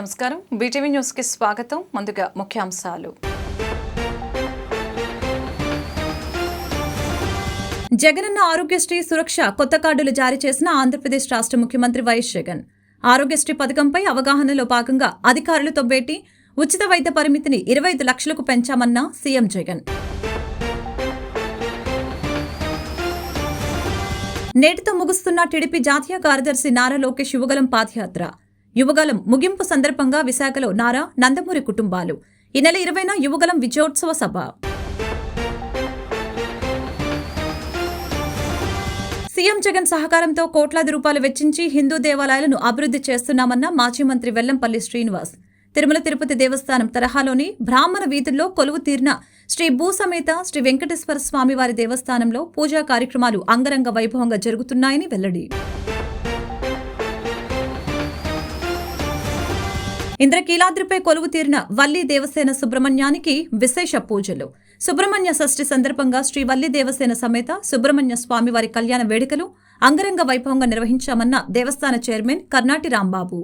నమస్కారం. BTV news కి స్వాగతం. ముందుగా ముఖ్యాంశాలు. జగనన్న ఆరోగ్యశ్రీ సురక్ష కొత్త కార్డులు జారీ చేసిన ఆంధ్రప్రదేశ్ రాష్ట్ర ముఖ్యమంత్రి వైఎస్ జగన్. ఆరోగ్యశ్రీ పథకంపై అవగాహనలో భాగంగా అధికారులతో భేటీ, ఉచిత వైద్య పరిమితిని 25 లక్షలకు పెంచామన్న సీఎం జగన్. నేటితో ముగుస్తున్న టీడీపీ జాతీయ కార్యదర్శి నారా లోకేష్ యువగలం పాదయాత్ర. యువగలం ముగింపు సందర్భంగా విశాఖలో నారా, నందమూరి కుటుంబాలు. ఈ నెల 20న యువగలం విజయోత్సవ సభ. సీఎం జగన్ సహకారంతో కోట్లాది రూపాయలు వెచ్చించి హిందూ దేవాలయాలను అభివృద్ధి చేస్తున్నామన్న మాజీ మంత్రి వెల్లంపల్లి శ్రీనివాస్. తిరుమల తిరుపతి దేవస్థానం తరహాలోని బ్రాహ్మణ వీధుల్లో కొలువు తీరిన శ్రీ భూసమేత శ్రీ వెంకటేశ్వర స్వామివారి దేవస్థానంలో పూజా కార్యక్రమాలు అంగరంగ వైభవంగా జరుగుతున్నాయని వెల్లడి. ఇంద్రకీలాద్రిపై కొలువు తీరిన వల్లి దేవసేన సుబ్రహ్మణ్యానికి విశేష పూజలు. సుబ్రహ్మణ్య షష్ఠి సందర్భంగా శ్రీ వల్లి దేవసేన సమేత సుబ్రహ్మణ్య స్వామివారి కళ్యాణ వేడుకలు అంగరంగ వైభవంగా నిర్వహించామన్న దేవస్థాన చైర్మన్ కర్నాటి రాంబాబు.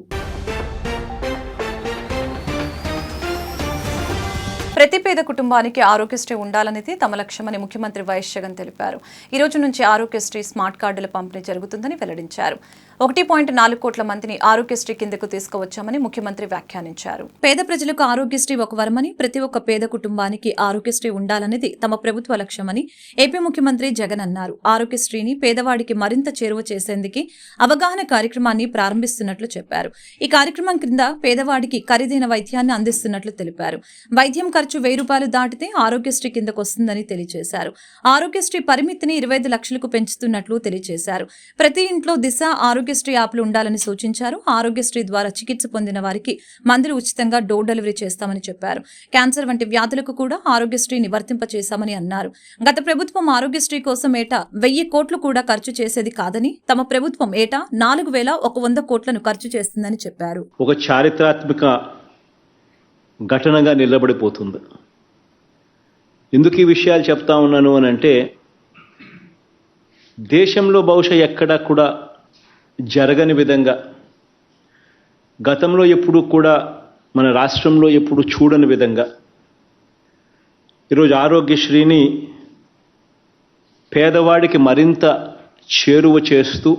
ప్రతి పేద కుటుంబానికి ఆరోగ్యశ్రీ ఉండాలనేది తమ లక్ష్యమని ముఖ్యమంత్రి వైఎస్ జగన్ తెలిపారు. ఈ రోజు నుంచి ఆరోగ్యశ్రీ స్మార్ట్ కార్డుల పంపిణీ జరుగుతుందని వెల్లడించారు. 1.4 కోట్ల మందిని ఆరోగ్యశ్రీ కిందకు తీసుకువచ్చామని ముఖ్యమంత్రి వ్యాఖ్యానించారు. పేద ప్రజలకు ఆరోగ్యశ్రీ ఒక వరమని, ప్రతి ఒక్క పేద కుటుంబానికి ఆరోగ్యశ్రీ ఉండాలనేది తమ ప్రభుత్వ లక్ష్యమని ఏపీ ముఖ్యమంత్రి జగన్ అన్నారు. ఆరోగ్యశ్రీని పేదవాడికి మరింత చేరువ చేసేందుకు అవగాహన కార్యక్రమాన్ని ప్రారంభిస్తున్నట్లు చెప్పారు. ఈ కార్యక్రమం క్రింద పేదవాడికి ఖరీదైన వైద్యాన్ని అందిస్తున్నట్లు తెలిపారు. వైద్యం ఖర్చు 1000 రూపాయలు దాటితే ఆరోగ్యశ్రీ కిందకు వస్తుందని తెలియజేశారు. ఆరోగ్యశ్రీ పరిమితిని 25 లక్షలకు పెంచుతున్నట్లు తెలియజేశారు. ప్రతి ఇంట్లో దిశ ఆరోగ్యశ్రీ యాప్లు ఉండాలని సూచించారు. ఆరోగ్యశ్రీ ద్వారా చికిత్స పొందిన వారికి మందులు ఉచితంగా డోర్ డెలివరీ చేస్తామని చెప్పారు. క్యాన్సర్ వంటి వ్యాధులకు కూడా ఆరోగ్యశ్రీని వర్తింపచేశామని అన్నారు. గత ప్రభుత్వం ఆరోగ్యశ్రీ కోసం ఏటా 1000 కోట్లు కూడా ఖర్చు చేసేది కాదని, తమ ప్రభుత్వం ఏటా 4100 కోట్లను ఖర్చు చేస్తుందని చెప్పారు. ఒక చారిత్రాత్మక ఘటనగా నిలబడిపోతుంది. ఎందుకు ఈ విషయాలు చెప్తా ఉన్నాను అని అంటే, దేశంలో బహుశా ఎక్కడా కూడా జరగని విధంగా, గతంలో ఎప్పుడు కూడా మన రాష్ట్రంలో ఎప్పుడు చూడని విధంగా ఈరోజు ఆరోగ్యశ్రీని పేదవాడికి మరింత చేరువ చేస్తూ,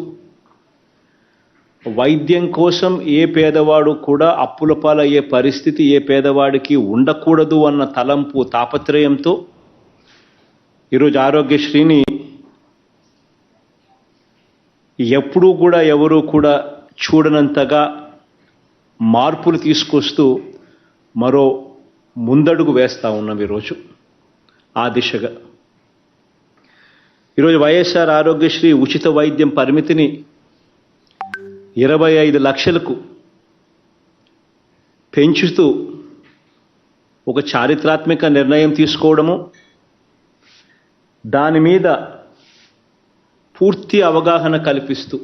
వైద్యం కోసం ఏ పేదవాడు కూడా అప్పుల పాలయ్యే పరిస్థితి ఏ పేదవాడికి ఉండకూడదు అన్న తలంపు, తాపత్రయంతో ఈరోజు ఆరోగ్యశ్రీని ఎప్పుడూ కూడా ఎవరూ కూడా చూడనంతగా మార్పులు తీసుకొస్తూ మరో ముందడుగు వేస్తూ ఉన్నాం ఈరోజు ఆ దిశగా. ఈరోజు వైఎస్ఆర్ ఆరోగ్యశ్రీ ఉచిత వైద్యం పరిమితిని 25 లక్షలకు పెంచుతూ ఒక చారిత్రాత్మక నిర్ణయం తీసుకోవడము, దాని మీద పూర్తి అవగాహన కల్పిస్తూ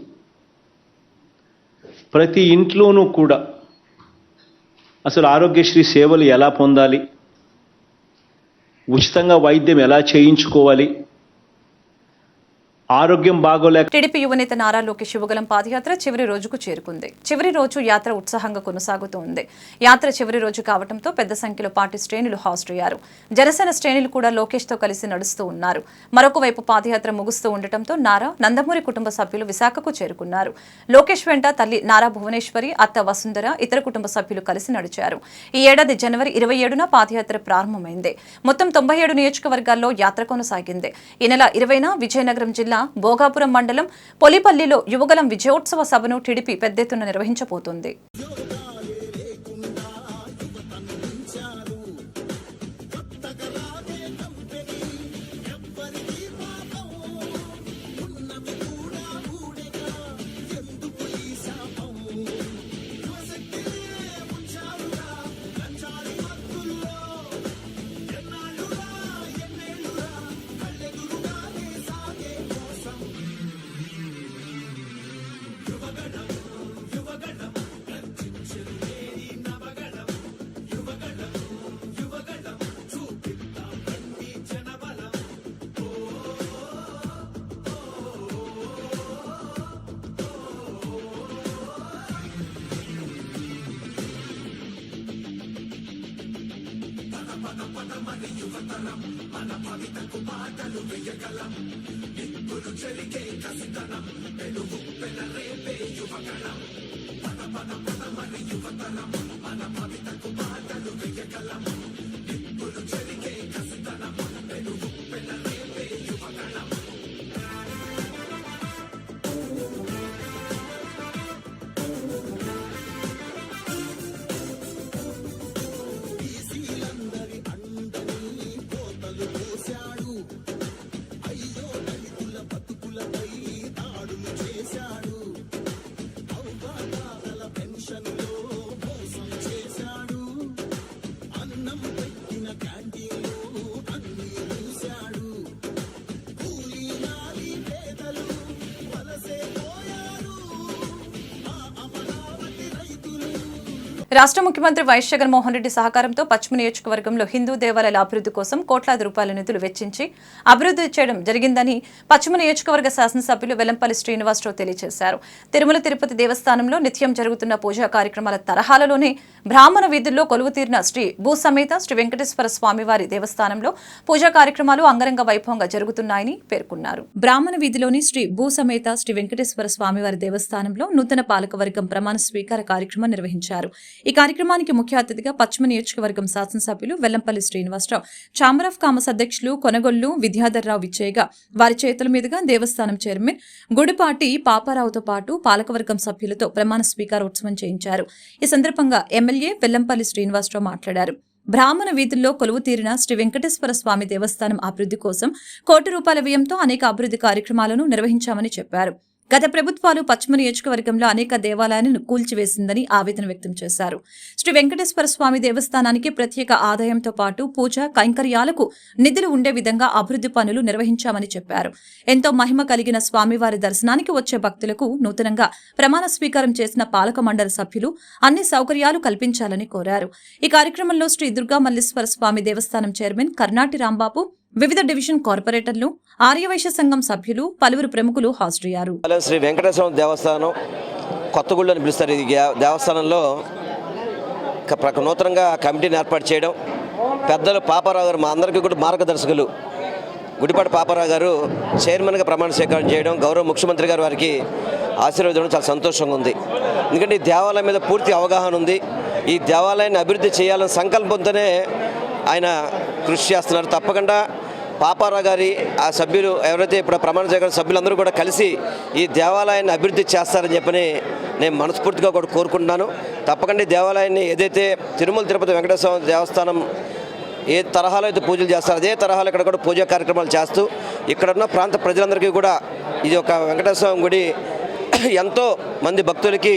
ప్రతి ఇంట్లోనూ కూడా అసలు ఆరోగ్యశ్రీ సేవలు ఎలా పొందాలి, ఉచితంగా వైద్యం ఎలా చేయించుకోవాలి, ఆరోగ్యం బాగోలేక. టీడీపీ యువనేత నారా లోకేష్ యువగలం పాదయాత్ర చివరి రోజుకు చేరుకుంది. చివరి రోజు యాత్ర ఉత్సాహంగా కొనసాగుతూ ఉంది. యాత్ర చివరి రోజు కావడంతో పెద్ద సంఖ్యలో పార్టీ శ్రేణులు హాజరయ్యారు. జనసేన శ్రేణులు కూడా లోకేష్ తో కలిసి నడుస్తూ ఉన్నారు. మరొక వైపు పాదయాత్ర ముగుస్తూ ఉండటంతో నారా, నందమూరి కుటుంబ సభ్యులు విశాఖకు చేరుకున్నారు. లోకేష్ వెంట తల్లి నారా భువనేశ్వరి, అత్త వసుంధర, ఇతర కుటుంబ సభ్యులు కలిసి నడిచారు. ఈ ఏడాది జనవరి 27న పాదయాత్ర ప్రారంభమైంది. మొత్తం 97 నియోజకవర్గాల్లో యాత్ర కొనసాగింది. ఈ నెల 20న విజయనగరం జిల్లా భోగాపురం మండలం పొలిపల్లిలో యువగలం విజయోత్సవ సభను టీడీపీ పెద్ద ఎత్తున నిర్వహించబోతోంది. రాష్ట్ర ముఖ్యమంత్రి వైఎస్ జగన్మోహన్ రెడ్డి సహకారంతో పశ్చిమ నియోజకవర్గంలో హిందూ దేవాలయాల అభివృద్ధి కోసం కోట్లాది రూపాయల నిధులు వెచ్చించి అభివృద్ధి చేయడం జరిగిందని పశ్చిమ నియోజకవర్గ శాసనసభ్యులు వెల్లంపల్లి శ్రీనివాసరావు తెలియజేశారు. తిరుమల తిరుపతి దేవస్థానంలో నిత్యం జరుగుతున్న పూజా కార్యక్రమాల తరహాలలోనే బ్రాహ్మణ వీధుల్లో కొలువుతీరిన శ్రీ భూసమేత శ్రీ వెంకటేశ్వర స్వామివారి దేవస్థానంలో పూజా కార్యక్రమాలు అంగరంగ వైభవంగా జరుగుతున్నాయని పేర్కొన్నారు. బ్రాహ్మణ వీధిలోని శ్రీ భూసమేత శ్రీ వెంకటేశ్వర స్వామివారి దేవస్థానంలో నూతన పాలకవర్గం ప్రమాణ స్వీకార కార్యక్రమం నిర్వహించారు. ఈ కార్యక్రమానికి ముఖ్య అతిథిగా పశ్చిమ నియోజకవర్గం శాసనసభ్యులు Vellampalli Srinivasa Rao, chamber of commerce అధ్యక్షులు కొనగొల్లు విద్యాధర్రావు విచ్చేయగా వారి చేతుల మీదుగా దేవస్థానం చైర్మన్ గుడిపాటి పాపారావుతో పాటు పాలకవర్గం సభ్యులతో ప్రమాణ స్వీకారోత్సవం చేయించారు. ఈ సందర్భంగా ఎమ్మెల్యే వెల్లంపల్లి శ్రీనివాసరావు మాట్లాడారు. బ్రాహ్మణ వీధుల్లో కొలువు తీరిన శ్రీ వెంకటేశ్వర స్వామి దేవస్థానం అభివృద్ధి కోసం కోటి రూపాయల వ్యయంతో అనేక అభివృద్ధి కార్యక్రమాలను నిర్వహించామని చెప్పారు. గత ప్రభుత్వాలు పశ్చిమ నియోజకవర్గంలో అనేక దేవాలయాలను కూల్చివేసిందని ఆవేదన వ్యక్తం చేశారు. శ్రీ వెంకటేశ్వర స్వామి దేవస్థానానికి ప్రత్యేక ఆదాయంతో పాటు పూజ కైంకర్యాలకు నిధులు ఉండే విధంగా అభివృద్ధి పనులు నిర్వహించామని చెప్పారు. ఎంతో మహిమ కలిగిన స్వామివారి దర్శనానికి వచ్చే భక్తులకు నూతనంగా ప్రమాణ స్వీకారం చేసిన పాలక మండలి సభ్యులు అన్ని సౌకర్యాలు కల్పించాలని కోరారు. ఈ కార్యక్రమంలో శ్రీ దుర్గా మల్లేశ్వర స్వామి దేవస్థానం చైర్మన్ కర్నాటి రాంబాబు, వివిధ డివిజన్ కార్పొరేటర్లు, ఆర్యవైశ్య సంఘం సభ్యులు, పలువురు ప్రముఖులు హాజరయ్యారు. శ్రీ వెంకటేశ్వర దేవస్థానం కొత్తగూడెం అని పిలుస్తారు. ఈ దేవస్థానంలో నూతనంగా కమిటీని ఏర్పాటు చేయడం, పెద్దలు పాపారావు గారు మా అందరికీ కూడా మార్గదర్శకులు గుడిపాటి పాపారావు గారు చైర్మన్గా ప్రమాణ స్వీకారం చేయడం, గౌరవ ముఖ్యమంత్రి గారు వారికి ఆశీర్వదించడం చాలా సంతోషంగా ఉంది. ఎందుకంటే ఈ దేవాలయం మీద పూర్తి అవగాహన ఉంది. ఈ దేవాలయాన్ని అభివృద్ధి చేయాలనే సంకల్పంతోనే ఆయన కృషి చేస్తున్నారు. తప్పకుండా పాపారావు గారి ఆ సభ్యులు ఎవరైతే ఇప్పుడు ప్రమాణ స్వీకారం సభ్యులందరూ కూడా కలిసి ఈ దేవాలయాన్ని అభివృద్ధి చేస్తారని చెప్పని నేను మనస్ఫూర్తిగా కూడా కోరుకుంటున్నాను. తప్పకుండా ఈ దేవాలయాన్ని ఏదైతే తిరుమల తిరుపతి వెంకటేశ్వర దేవస్థానం ఏ తరహాలో అయితే పూజలు చేస్తారో అదే తరహాలో ఇక్కడ కూడా పూజా కార్యక్రమాలు చేస్తూ ఇక్కడ ఉన్న ప్రాంత ప్రజలందరికీ కూడా ఇది ఒక వెంకటేశ్వర గుడి ఎంతో మంది భక్తులకి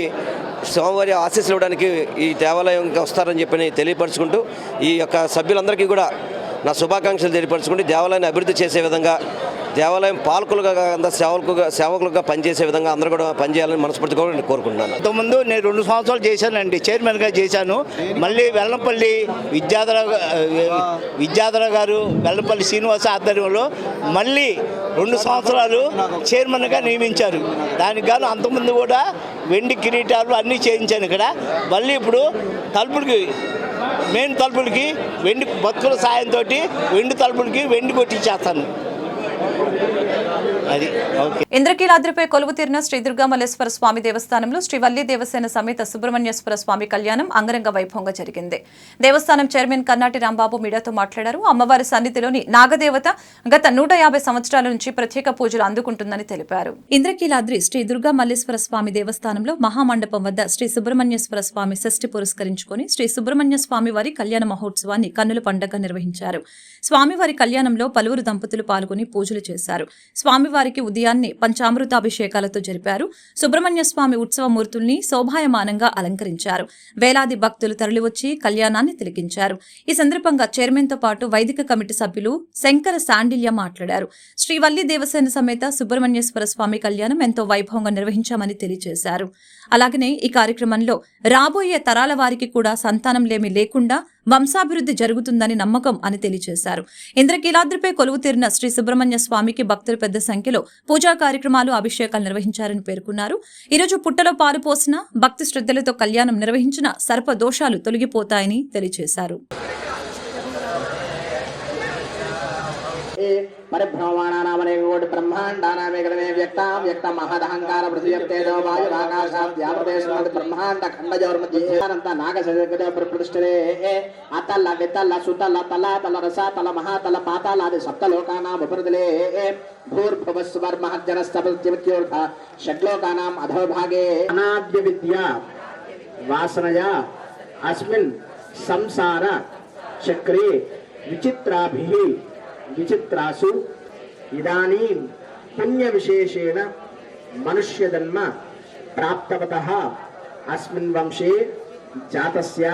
స్వామివారి ఆశీస్సులు ఇవ్వడానికి ఈ దేవాలయంకి వస్తారని చెప్పి తెలియపరుచుకుంటూ ఈ యొక్క సభ్యులందరికీ కూడా నా శుభాకాంక్షలు తెలియపరుచుకుంటూ దేవాలయాన్ని అభివృద్ధి చేసే విధంగా, దేవాలయం పాలకులుగా సేవకులుగా పనిచేసే విధంగా అందరూ కూడా పనిచేయాలని మనస్ఫూర్తిగా నేను కోరుకుంటున్నాను. అంతకుముందు నేను 2 సంవత్సరాలు చేశానండి, చైర్మన్గా చేశాను. మళ్ళీ వెల్లంపల్లి విద్యాధర గారు, వెల్లంపల్లి శ్రీనివాస ఆధ్వర్యంలో మళ్ళీ 2 సంవత్సరాలు చైర్మన్గా నియమించారు. దానికి గాను అంతకుముందు కూడా వెండి కిరీటాలు అన్నీ చేయించాను ఇక్కడ. మళ్ళీ ఇప్పుడు మెయిన్ తలుపులకి వెండి భక్తుల సాయంతో వెండి తలుపులకి వెండి కొట్టించేస్తాను. ఇంద్రకీలాద్రిపై కొలువు తీరిన శ్రీ దుర్గా మల్లేశ్వర స్వామి దేవస్థానంలో శ్రీ వల్లి దేవసేన సమేత సుబ్రహ్మణ్యేశ్వర స్వామి కళ్యాణం అంగరంగ వైభవంగా జరిగింది. దేవస్థానం చైర్మన్ కర్నాటి రాంబాబు మీడియాతో మాట్లాడారు. అమ్మవారి సన్నిధిలోని నాగదేవత గత 150 సంవత్సరాల నుంచి ప్రత్యేక పూజలు అందుకుంటుందని తెలిపారు. ఇంద్రకీలాద్రి శ్రీ దుర్గా మల్లేశ్వర స్వామి దేవస్థానంలో మహామండపం వద్ద శ్రీ సుబ్రహ్మణ్యేశ్వర స్వామి షష్ఠి పురస్కరించుకుని శ్రీ సుబ్రహ్మణ్య స్వామి వారి కళ్యాణ మహోత్సవాన్ని కన్నుల పండుగ నిర్వహించారు. స్వామివారి కళ్యాణంలో పలువురు దంపతులు పాల్గొని పూజలు చేశారు. స్వామివారికి ఉదయాన్నే పంచామృతాభిషేకాలతో జరిపారు. సుబ్రహ్మణ్య స్వామి ఉత్సవమూర్తుల్ని శోభాయమానంగా అలంకరించారు. వేలాది భక్తులు తరలివచ్చి కళ్యాణాన్ని తిలకించారు. ఈ సందర్భంగా చైర్మన్తో పాటు వైదిక కమిటీ సభ్యులు శంకర శాండిల్య మాట్లాడారు. శ్రీవల్లి దేవసేన సమేత సుబ్రహ్మణ్యేశ్వర స్వామి కళ్యాణం ఎంతో వైభవంగా నిర్వహించామని తెలియజేశారు. అలాగనే ఈ కార్యక్రమంలో రాబోయే తరాల వారికి కూడా సంతానం లేకుండా వంశాభివృద్ధి జరుగుతుందని నమ్మకం అని తెలియజేశారు. ఇంద్రకీలాద్రిపై కొలువు తీరిన శ్రీ సుబ్రహ్మణ్య స్వామికి భక్తులు పెద్ద సంఖ్యలో పూజా కార్యక్రమాలు, అభిషేకాలు నిర్వహించారని పేర్కొన్నారు. ఈరోజు పుట్టలో పాలు పోసిన భక్తి శ్రద్ధలతో కళ్యాణం నిర్వహించిన సర్ప దోషాలు తొలగిపోతాయని తెలియజేశారు. పరిభ్రమమాణానామనేకోటి బ్రహ్మాండానామేకమే వ్యక్తాం వ్యక్తం మహదహంకార పృథివ్యప్తేజో వాయురాకాశాద్యామృతేశ్వరది బ్రహ్మాండ ఖండజోర్మధ్యేనంత నాగశేఖర ప్రతిష్ఠితే అతల వితల సుతల తలాతల రసాతల మహాతల పాతాలాది సప్తలోకానాం ఉపరితలే భూర్భువస్వర్మహజ్జనస్తపత్యమత్యోర్ధ షడ్లోకానాం అధోభాగే అనాద్య విద్యా వాసనయా అస్మిన్ సంసార చక్రే విచిత్రాభిః విచిత్రాసు ఇదానీం పుణ్య విశేషేణ మనుష్యజన్మ ప్రాప్తవతః అస్మిన్ వంశే జాతస్య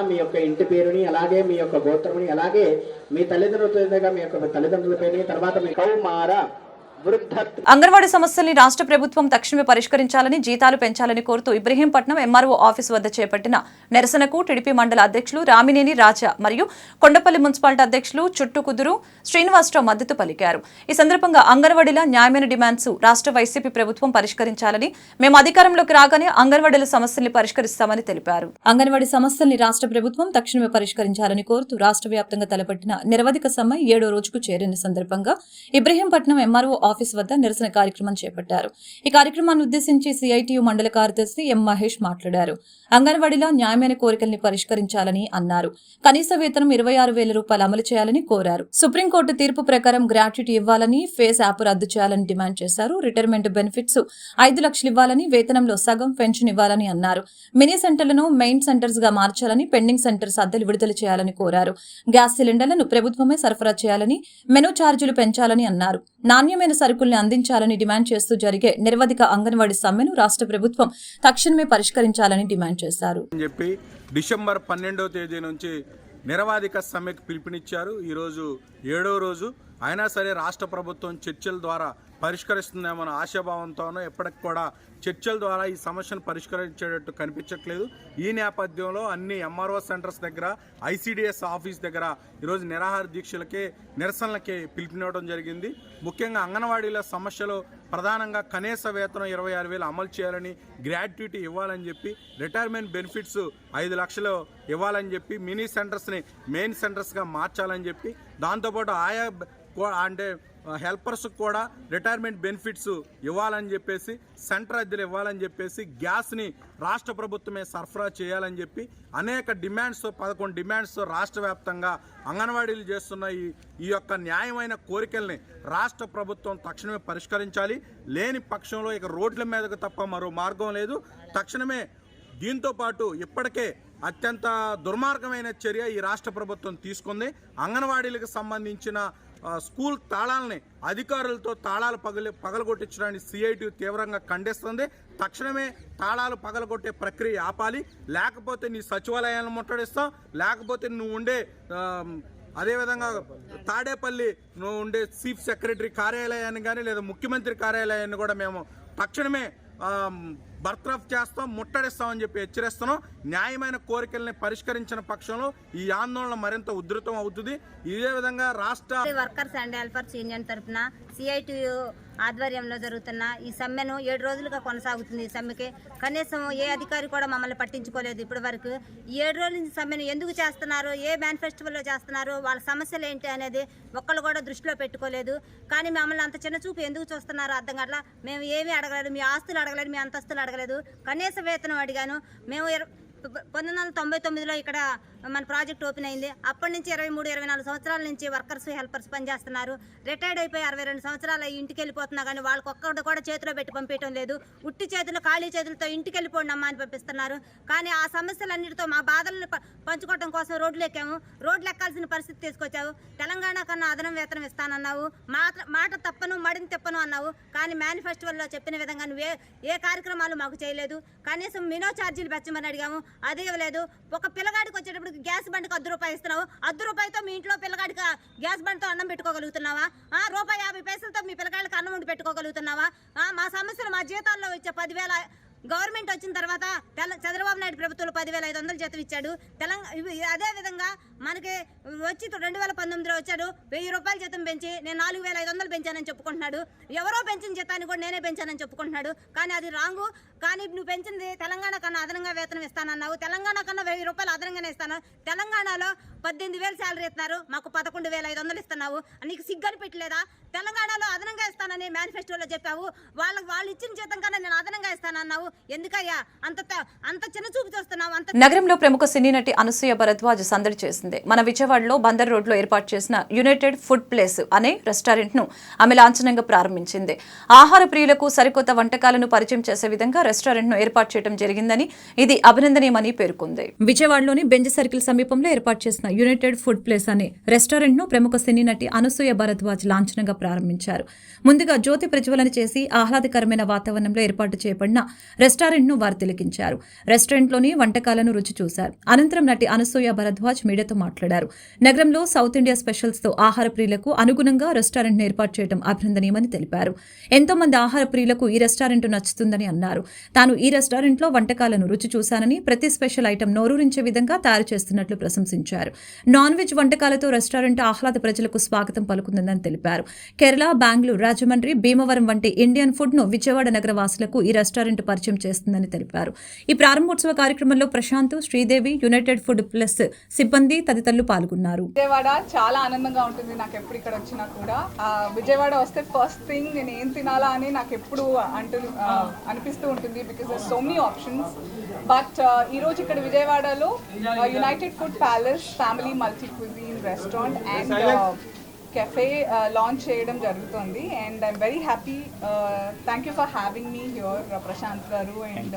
మీ యొక్క ఇంటి పేరుని అలాగే మీ యొక్క గోత్రముని అలాగే మీ తల్లిదండ్రులతో మీ యొక్క తల్లిదండ్రుల పేరుని తర్వాత మీ కౌమార అంగన్వాడీ సమస్యల్ని రాష్ట్ర ప్రభుత్వం తక్షణమే పరిష్కరించాలని జీతాలు పెంచాలని కోరుతూ ఇబ్రహీంపట్నం ఎంఆర్ఓ ఆఫీస్ వద్ద చేపట్టిన నిరసనకు టీడీపీ మండల అధ్యక్షులు రామినేని రాజా మరియు కొండపల్లి మున్సిపాలిటీ అధ్యక్షులు చుట్టుకుదురు శ్రీనివాసరావు మద్దతు పలికారు. ఈ సందర్భంగా అంగన్వాడీల న్యాయమైన డిమాండ్స్ రాష్ట్ర వైసీపీ ప్రభుత్వం పరిష్కరించాలని, మేము అధికారంలోకి రాగానే అంగన్వాడీల సమస్యల్ని పరిష్కరిస్తామని తెలిపారు. అంగన్వాడీ సమస్యల్ని రాష్ట్ర ప్రభుత్వం తక్షణమే పరిష్కరించాలని కోరుతూ రాష్ట్ర వ్యాప్తంగా తలపెట్టిన నిరవధిక సమ్మె 7వ రోజుకు చేరిన సందర్భంగా ఇబ్రహీంపట్నం ఎంఆర్ఓ ఆఫీస్ వద్ద నిరసన కార్యక్రమం చేపట్టారు. ఈ కార్యక్రమాన్ని ఉద్దేశించి సిఐటియు మండల కార్యదర్శి ఎం మహేష్ మాట్లాడారు. అంగన్వాడీలో న్యాయమైన కోరికల్ని పరిష్కరించాలని అన్నారు. కనీస వేతనం 26,000 రూపాయలు అమలు చేయాలని కోరారు. సుప్రీంకోర్టు తీర్పు ప్రకారం గ్రాట్యుటీ ఇవ్వాలని, ఫేస్ యాప్ రద్దు చేయాలని డిమాండ్ చేశారు. రిటైర్మెంట్ బెనిఫిట్స్ 5 లక్షలు ఇవ్వాలని, వేతనంలో సగం పెన్షన్ ఇవ్వాలని అన్నారు. మినీ సెంటర్లను మెయిన్ సెంటర్స్ గా మార్చాలని, పెండింగ్ సెంటర్స్ అద్దెలు విడుదల చేయాలని కోరారు. గ్యాస్ సిలిండర్లను ప్రభుత్వమే సరఫరా చేయాలని, మెనూ ఛార్జీలు పెంచాలని అన్నారు. నాణ్యమైన సరుకుల్ని అందించాలని డిమాండ్ చేస్తూ జరిగే నిరవధిక అంగన్వాడీ సమ్మెను రాష్ట్ర ప్రభుత్వం తక్షణమే పరిష్కరించాలని డిమాండ్ చేశారు. డిసెంబర్ 12వ తేదీ నుంచి నిరవధిక సమ్మెకు పిలుపునిచ్చారు. ఈరోజు 7వ రోజు. అయినా సరే రాష్ట్ర ప్రభుత్వం చర్చల ద్వారా పరిష్కరిస్తుందేమన్న ఆశాభావంతోనో ఎప్పటికి కూడా చర్చల ద్వారా ఈ సమస్యను పరిష్కరించేటట్టు కనిపించట్లేదు. ఈ నేపథ్యంలో అన్ని ఎంఆర్ఓ సెంటర్స్ దగ్గర, ఐసిడిఎస్ ఆఫీస్ దగ్గర ఈరోజు నిరాహార దీక్షలకి, నిరసనలకి పిలుపునివ్వడం జరిగింది. ముఖ్యంగా అంగన్వాడీల సమస్యలు ప్రధానంగా కనీస వేతనం 26,000 అమలు చేయాలని, గ్రాట్యుటీ ఇవ్వాలని చెప్పి, రిటైర్మెంట్ బెనిఫిట్స్ 5 లక్షలు ఇవ్వాలని చెప్పి, మినీ సెంటర్స్ని మెయిన్ సెంటర్స్గా మార్చాలని చెప్పి, దాంతోపాటు ఆయా అంటే హెల్పర్స్ కూడా రిటైర్మెంట్ బెనిఫిట్స్ ఇవ్వాలని చెప్పేసి, సెంటర్ అద్దెలు ఇవ్వాలని చెప్పేసి, గ్యాస్ని రాష్ట్ర ప్రభుత్వమే సరఫరా చేయాలని చెప్పి అనేక డిమాండ్స్, 11 డిమాండ్స్ రాష్ట్ర వ్యాప్తంగా అంగన్వాడీలు చేస్తున్న ఈ యొక్క న్యాయమైన కోరికల్ని రాష్ట్ర ప్రభుత్వం తక్షణమే పరిష్కరించాలి. లేని పక్షంలో ఇక రోడ్ల మీదకు తప్ప మరో మార్గం లేదు. తక్షణమే దీంతో పాటు ఇప్పటికే అత్యంత దుర్మార్గమైన చర్య ఈ రాష్ట్ర ప్రభుత్వం తీసుకుంది. అంగన్వాడీలకు సంబంధించిన స్కూల్ తాళాలని అధికారులతో తాళాలు పగలగొట్టించడానికి సిఐటి తీవ్రంగా ఖండిస్తుంది. తక్షణమే తాళాలు పగలగొట్టే ప్రక్రియ ఆపాలి. లేకపోతే నీ సచివాలయాలను ముట్టడిస్తాం, లేకపోతే నువ్వు ఉండే అదేవిధంగా తాడేపల్లి నువ్వు ఉండే చీఫ్ సెక్రటరీ కార్యాలయాన్ని కానీ లేదా ముఖ్యమంత్రి కార్యాలయాన్ని కూడా మేము తక్షణమే బర్తరఫ్ చేస్తాం, ముట్టడిస్తామని చెప్పి హెచ్చరిస్తున్నాం. న్యాయమైన కోరికల్ని పరిష్కరించిన పక్షంలో ఈ ఆందోళన మరింత ఉధృతం అవుతుంది. ఇదే విధంగా రాష్ట్ర వర్కర్స్ అండ్ హెల్పర్స్ యూనియన్ తరఫున సిఐటియు ఆధ్వర్యంలో జరుగుతున్న ఈ సమ్మెను 7 రోజులుగా కొనసాగుతుంది. ఈ సమ్మెకి కనీసం ఏ అధికారి కూడా మమ్మల్ని పట్టించుకోలేదు ఇప్పటి వరకు. ఈ 7 రోజుల నుంచి సమ్మెను ఎందుకు చేస్తున్నారు, ఏ మేనిఫెస్టోలో చేస్తున్నారు, వాళ్ళ సమస్యలు ఏంటి అనేది ఒక్కళ్ళు కూడా దృష్టిలో పెట్టుకోలేదు. కానీ మమ్మల్ని అంత చిన్న చూపు ఎందుకు చూస్తున్నారో అర్థం కావట్లా. మేము ఏమీ అడగలేదు, మీ ఆస్తులు అడగలేదు, మీ అంతస్తులు అడగలేదు, కనీస వేతనం అడిగాను. మేము 1999లో ఇక్కడ మన ప్రాజెక్ట్ ఓపెన్ అయింది. అప్పటి నుంచి 23-24 సంవత్సరాల నుంచి వర్కర్స్ హెల్పర్స్ పనిచేస్తున్నారు. రిటైర్డ్ అయిపోయి 62 సంవత్సరాలు ఇంటికి వెళ్ళిపోతున్నా కానీ వాళ్ళకి ఒక్కటి కూడా చేతిలో పెట్టి పంపించడం లేదు. ఉట్టి చేతులు, ఖాళీ చేతులతో ఇంటికి వెళ్ళిపోండి అమ్మా అని పంపిస్తున్నారు. కానీ ఆ సమస్యలన్నిటితో మా బాధలను పంచుకోవడం కోసం రోడ్లు ఎక్కాము. రోడ్లు ఎక్కాల్సిన పరిస్థితి తీసుకొచ్చావు. తెలంగాణ కన్నా అదనం వేతనం ఇస్తానన్నావు, మాట తప్పను మడిని తిప్పను అన్నావు. కానీ మేనిఫెస్టోలో చెప్పిన విధంగా నువ్వే ఏ కార్యక్రమాలు మాకు చేయలేదు. కనీసం మినో ఛార్జీలు పెంచమని అడిగాము, అది ఇవ్వలేదు. ఒక పిల్లగాడికి వచ్చేటప్పుడు గ్యాస్ బండికి 10 రూపాయలు ఇస్తున్నావు. 10 రూపాయలతో మీ ఇంట్లో పిల్లగాడికి గ్యాస్ బండితో అన్నం పెట్టుకోగలుగుతున్నావా? ₹1.50 మీ పిల్లగాడికి అన్నం వండి పెట్టుకోగలుగుతున్నావా? మా సమస్యలు మా జీతాల్లో ఇచ్చే 10,000 గవర్నమెంట్ వచ్చిన తర్వాత చంద్రబాబు నాయుడు ప్రభుత్వంలో 10,500 జీతం ఇచ్చాడు. అదే విధంగా మనకి వచ్చి 2019లో వచ్చాడు, 1000 రూపాయలు జీతం పెంచి నేను 4,500 పెంచానని చెప్పుకుంటున్నాడు. ఎవరో పెంచిన జీతాన్ని కూడా నేనే పెంచానని చెప్పుకుంటున్నాడు. కానీ అది రాంగు. కానీ నువ్వు పెంచింది తెలంగాణ కన్నా అదనంగా వేతనం ఇస్తానన్నావు. తెలంగాణ కన్నా 1000 రూపాయలు అదనంగానే ఇస్తాను. తెలంగాణలో 18,000 శాలరీ ఇస్తున్నారు, మాకు 11,500 ఇస్తున్నావు. నీకు సిగ్గని పెట్టలేదా? తెలంగాణలో అదనంగా ఇస్తానని మేనిఫెస్టోలో చెప్పావు. వాళ్ళు ఇచ్చిన జీతం కన్నా నేను అదనంగా ఇస్తానన్నావు. ఎందుకయ్యా అంత చిన్న చూపు చూస్తున్నావు? నగరంలో ప్రముఖ సినీ నటి అనసూయ భరద్వాజ్ సందడి చేసింది. మన విజయవాడలో బందర్ రోడ్లో ఏర్పాటు చేసిన యునైటెడ్ ఫుడ్ ప్లేస్ అనే రెస్టారెంట్ ను ఆమె లాంఛనంగా ప్రారంభించింది. ఆహార ప్రియులకు సరికొత్త వంటకాలను పరిచయం చేసే విధంగా రెస్టారెంట్ ను ఏర్పాటు చేయడం జరిగిందని, ఇది అభినందనీయమని పేర్కొంది. విజయవాడలోని బెంజ్ సర్కిల్ సమీపంలో ఏర్పాటు చేసిన యునైటెడ్ ఫుడ్ ప్లేస్ అనే రెస్టారెంట్ ను ప్రముఖ సినీ నటి అనసూయ భరద్వాజ్ లాంఛనంగా ప్రారంభించారు. ముందుగా జ్యోతి ప్రజ్వలన చేసి ఆహ్లాదకరమైన వాతావరణంలో ఏర్పాటు చేయబడిన రెస్టారెంట్ ను వారు తిలకించారు. రెస్టారెంట్ లోని వంటకాలను రుచి చూశారు. అనంతరం నటి అనసూయ భరద్వాజ్ మీడియాతో మాట్లాడారు. నగరంలో సౌత్ ఇండియా స్పెషల్స్ తో ఆహార ప్రియులకు అనుగుణంగా రెస్టారెంట్ ను ఏర్పాటు చేయడం అభినందనీయమని తెలిపారు. ఎంతో మంది ఆహార ప్రియులకు ఈ రెస్టారెంట్ నచ్చుతుందని అన్నారు. తాను ఈ రెస్టారెంట్ లో వంటకాలను రుచి చూశానని, ప్రతి స్పెషల్ ఐటమ్ నోరూరించే విధంగా తయారు చేస్తున్నట్లు ప్రశంసించారు. నాన్ వెజ్ వంటకాలతో రెస్టారెంట్ ఆహ్లాద ప్రజలకు స్వాగతం పలుకుతుందని తెలిపారు. కేరళ, బెంగళూరు, రాజమండ్రి, భీమవరం వంటి ఇండియన్ ఫుడ్ ను విజయవాడ నగర వాసులకు ఈ రెస్టారెంట్ పరిచయం చేస్తుందని తెలిపారు. ఈ ప్రారంభోత్సవ కార్యక్రమంలో Prashant, Sridevi, United Food Plus సిబ్బంది తదితరులు పాల్గొన్నారు. విజయవాడ చాలా ఆనందంగా ఉంటుంది నాకు ఎప్పుడు ఇక్కడ వచ్చినా కూడా. విజయవాడ వస్తే ఫస్ట్ థింగ్ నేను ఏం తినాలా అని నాకు ఎప్పుడు అనిపిస్తూ ఉంటుంది, because there so many options. But ఈరోజు ఇక్కడ విజయవాడలో United Food Palace family multi cuisine restaurant and cafe launch చేయడం జరుగుతుంది. And I'm very happy. Thank you for having me here Prashant garu and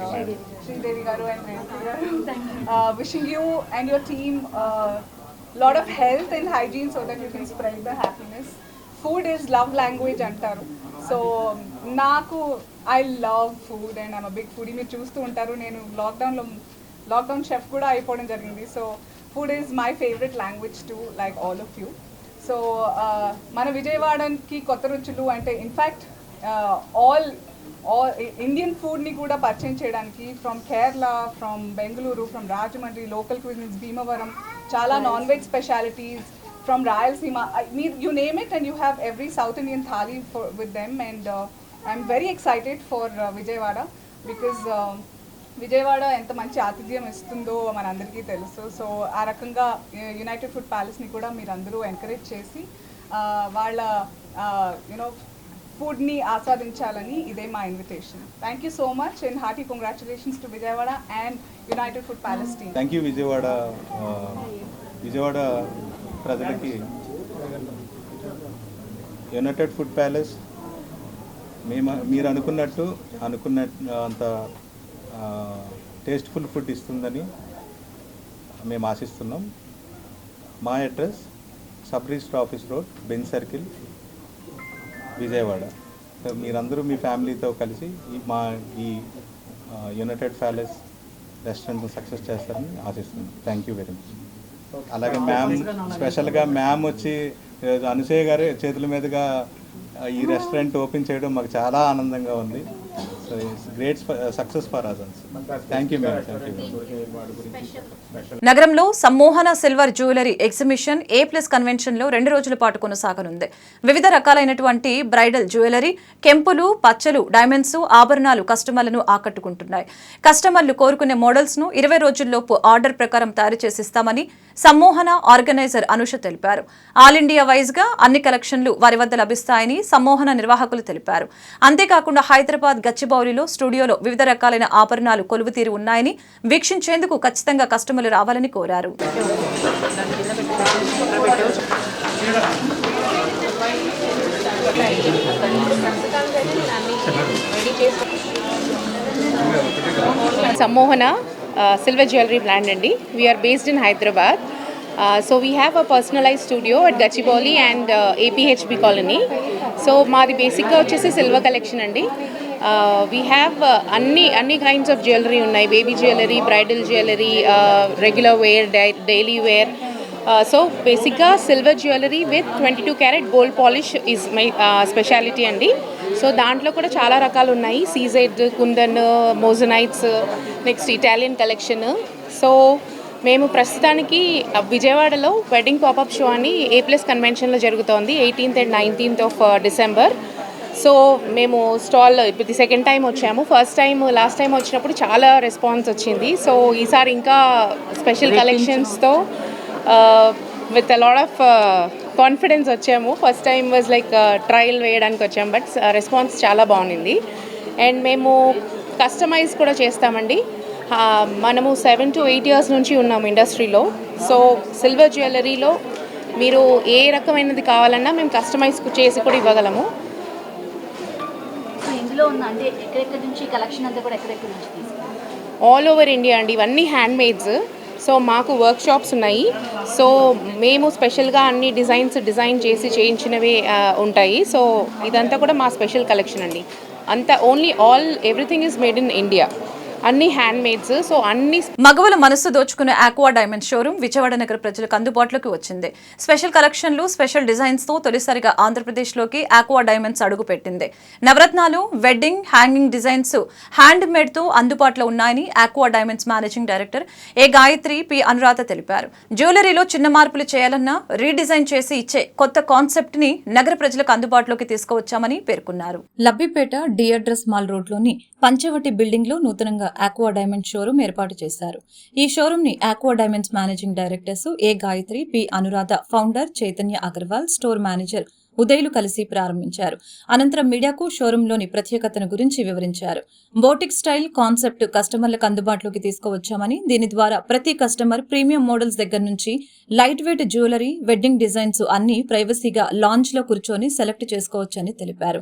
Sridevi garu and Renuka garu. Wishing you and your team lot of health and hygiene so that you can spread the happiness. Food is love language అంటారు. So నాకు I love food and I'm a big foodie. మీరు చూస్తూ ఉంటారు, నేను lockdown chef కూడా అయిపోవడం జరిగింది. So food is my favourite language to like all of you. So మన విజయవాడకి కొత్త రుచులు అంటే ఇన్ఫ్యాక్ట్ ఆల్ ఇండియన్ ఫుడ్ని కూడా పరిచయం చేయడానికి from Kerala, from Bengaluru, from Rajahmundry, local cuisines, Bhimavaram, చాలా non veg specialities from Rayalaseema, you name it and you have every South Indian thali with them. And I'm very excited for Vijayawada because Vijayawada ఎంత మంచి ఆతిథ్యం ఇస్తుందో మనందరికీ తెలుసు. సో ఆ రకంగా యునైటెడ్ ఫుడ్ ప్యాలెస్ని కూడా మీరు అందరూ ఎంకరేజ్ చేసి వాళ్ళ ఫుడ్ని ఆస్వాదించాలని ఇదే మా invitation. Thank you so much and hearty congratulations to Vijayawada and United Food palace team. Thank you Vijayawada ప్రజలకి యునైటెడ్ ఫుడ్ ప్యాలెస్ మీరు అనుకున్నట్టు అంత టేస్ట్ఫుల్ ఫుడ్ ఇస్తుందని మేము ఆశిస్తున్నాం. మా address sub register office road, Benz circle, Vijayawada. మీరందరూ మీ ఫ్యామిలీతో కలిసి ఈ యునైటెడ్ ప్యాలెస్ రెస్టారెంట్ను సక్సెస్ చేస్తారని ఆశిస్తున్నాం. Thank you very much. అలాగే స్పెషల్గా మ్యామ్ వచ్చి అనసూయ గారి చేతుల మీదుగా ఈ రెస్టారెంట్ ఓపెన్ చేయడం మాకు చాలా ఆనందంగా ఉంది. So it's great success for us. Thank you ma'am. నగరంలో సమ్మోహన సిల్వర్ జ్యువెలరీ ఎగ్జిబిషన్ A+ కన్వెన్షన్లో 2 రోజుల పాటు కొనసాగనుంది. వివిధ రకాలైనటువంటి బ్రైడల్ జ్యువెలరీ, కెంపులు, పచ్చలు, డైమండ్స్, ఆభరణాలు కస్టమర్లను ఆకట్టుకుంటున్నాయి. కస్టమర్లు కోరుకునే మోడల్స్ను 20 రోజుల్లోపు ఆర్డర్ ప్రకారం తయారు చేసిస్తామని సమ్మోహన ఆర్గనైజర్ అనుష తెలిపారు. ఆల్ ఇండియా వైజ్గా అన్ని కలెక్షన్లు వారి వద్ద లభిస్తాయని సమ్మోహన నిర్వాహకులు తెలిపారు. అంతేకాకుండా హైదరాబాద్ గచ్చిబౌలిలో స్టూడియోలో వివిధ రకాలైన ఆభరణాలు కొలువుతీరి ఉన్నాయని, వీక్షించేందుకు ఖచ్చితంగా కస్టమర్లు రావాలని కోరారు. Sammohana silver jewelry brand andi. We are based in Hyderabad. So we have a personalized studio at Gachibowli and APHB colony. So maadi basic ga vachesi silver collection andi. We have anni kinds of jewelry unnai, baby jewelry, bridal jewelry, regular wear, daily wear. So basic ga silver jewelry with 22 karat gold polish is my speciality andi. So దాంట్లో కూడా చాలా రకాలు ఉన్నాయి, CZ, kundan, moissanites, next Italian collection. So మేము ప్రస్తుతానికి విజయవాడలో wedding popup show అని A+ కన్వెన్షన్లో జరుగుతోంది 18th and 19th of December. So మేము స్టాల్ ఇప్పుడు సెకండ్ టైం వచ్చాము. లాస్ట్ టైం వచ్చినప్పుడు చాలా రెస్పాన్స్ వచ్చింది. సో ఈసారి ఇంకా స్పెషల్ కలెక్షన్స్తో with a lot of confidence వచ్చాము. First time was like trial వేయడానికి వచ్చాము, బట్ రెస్పాన్స్ చాలా బాగుంది. అండ్ మేము కస్టమైజ్ కూడా చేస్తామండి. మనము 7 to 8 years నుంచి ఉన్నాము ఇండస్ట్రీలో. సో సిల్వర్ జ్యువెలరీలో మీరు ఏ రకమైనది కావాలన్నా మేము కస్టమైజ్ చేసి కూడా ఇవ్వగలము. ఇందులో ఉన్న అంటే ఎక్కడెక్కడి నుంచి కలెక్షన్ అంతా కూడా ఎక్కడెక్కడి నుంచి తీసుకుంటాం? ఆల్ ఓవర్ ఇండియా అండి, ఇవన్నీ హ్యాండ్ మేడ్స్. సో మాకు వర్క్ షాప్స్ ఉన్నాయి. సో మేము స్పెషల్గా అన్ని డిజైన్ చేసి చేయించినవి ఉంటాయి. సో ఇదంతా కూడా మా స్పెషల్ కలెక్షన్ అండి. అంతా everything is made in India, అన్ని హ్యాండ్ మేడ్స్. సో అన్ని మగవుల మనస్సు దోచుకునే ఆక్వా డైమండ్ షోరూమ్ విజయవాడ నగర ప్రజలకు అందుబాటులోకి వచ్చింది. స్పెషల్ కలెక్షన్లు, స్పెషల్ డిజైన్స్ తో తొలిసారిగా ఆంధ్రప్రదేశ్లోకి ఆక్వా డైమండ్స్ అడుగు పెట్టింది. నవరత్నాలు, wedding, hanging designs hand made తో అందుబాటులో ఉన్నాయని Aqua Diamonds managing director A Gayatri P Anuradha తెలిపారు. జ్యువెలరీలో చిన్న మార్పులు చేయాలన్నా రీడిజైన్ చేసి ఇచ్చే కొత్త కాన్సెప్ట్ ని నగర ప్రజలకు అందుబాటులోకి తీసుకువచ్చామని పేర్కొన్నారు. లబ్బిపేట డి అడ్రస్ మాల్ రోడ్లోని పంచవటి బిల్డింగ్ లో నూతనంగా ఆక్వా డైమండ్ షోరూమ్ ఏర్పాటు చేశారు. ఈ షోరూమ్ ని Aqua Diamonds managing directors A Gayatri, P Anuradha, founder Chaitanya Agarwal, store manager ఉదయ్లు కలిసి ప్రారంభించారు. అనంతరం మీడియాకు షోరూంలోని ప్రత్యేకతను గురించి వివరించారు. బోటిక్ స్టైల్ కాన్సెప్ట్ కస్టమర్లకు అందుబాటులోకి తీసుకువచ్చామని, దీని ద్వారా ప్రతి కస్టమర్ ప్రీమియం మోడల్స్ దగ్గర నుంచి light weight jewellery, wedding designs అన్ని ప్రైవసీగా లాంచ్ లో కూర్చొని సెలెక్ట్ చేసుకోవచ్చని తెలిపారు.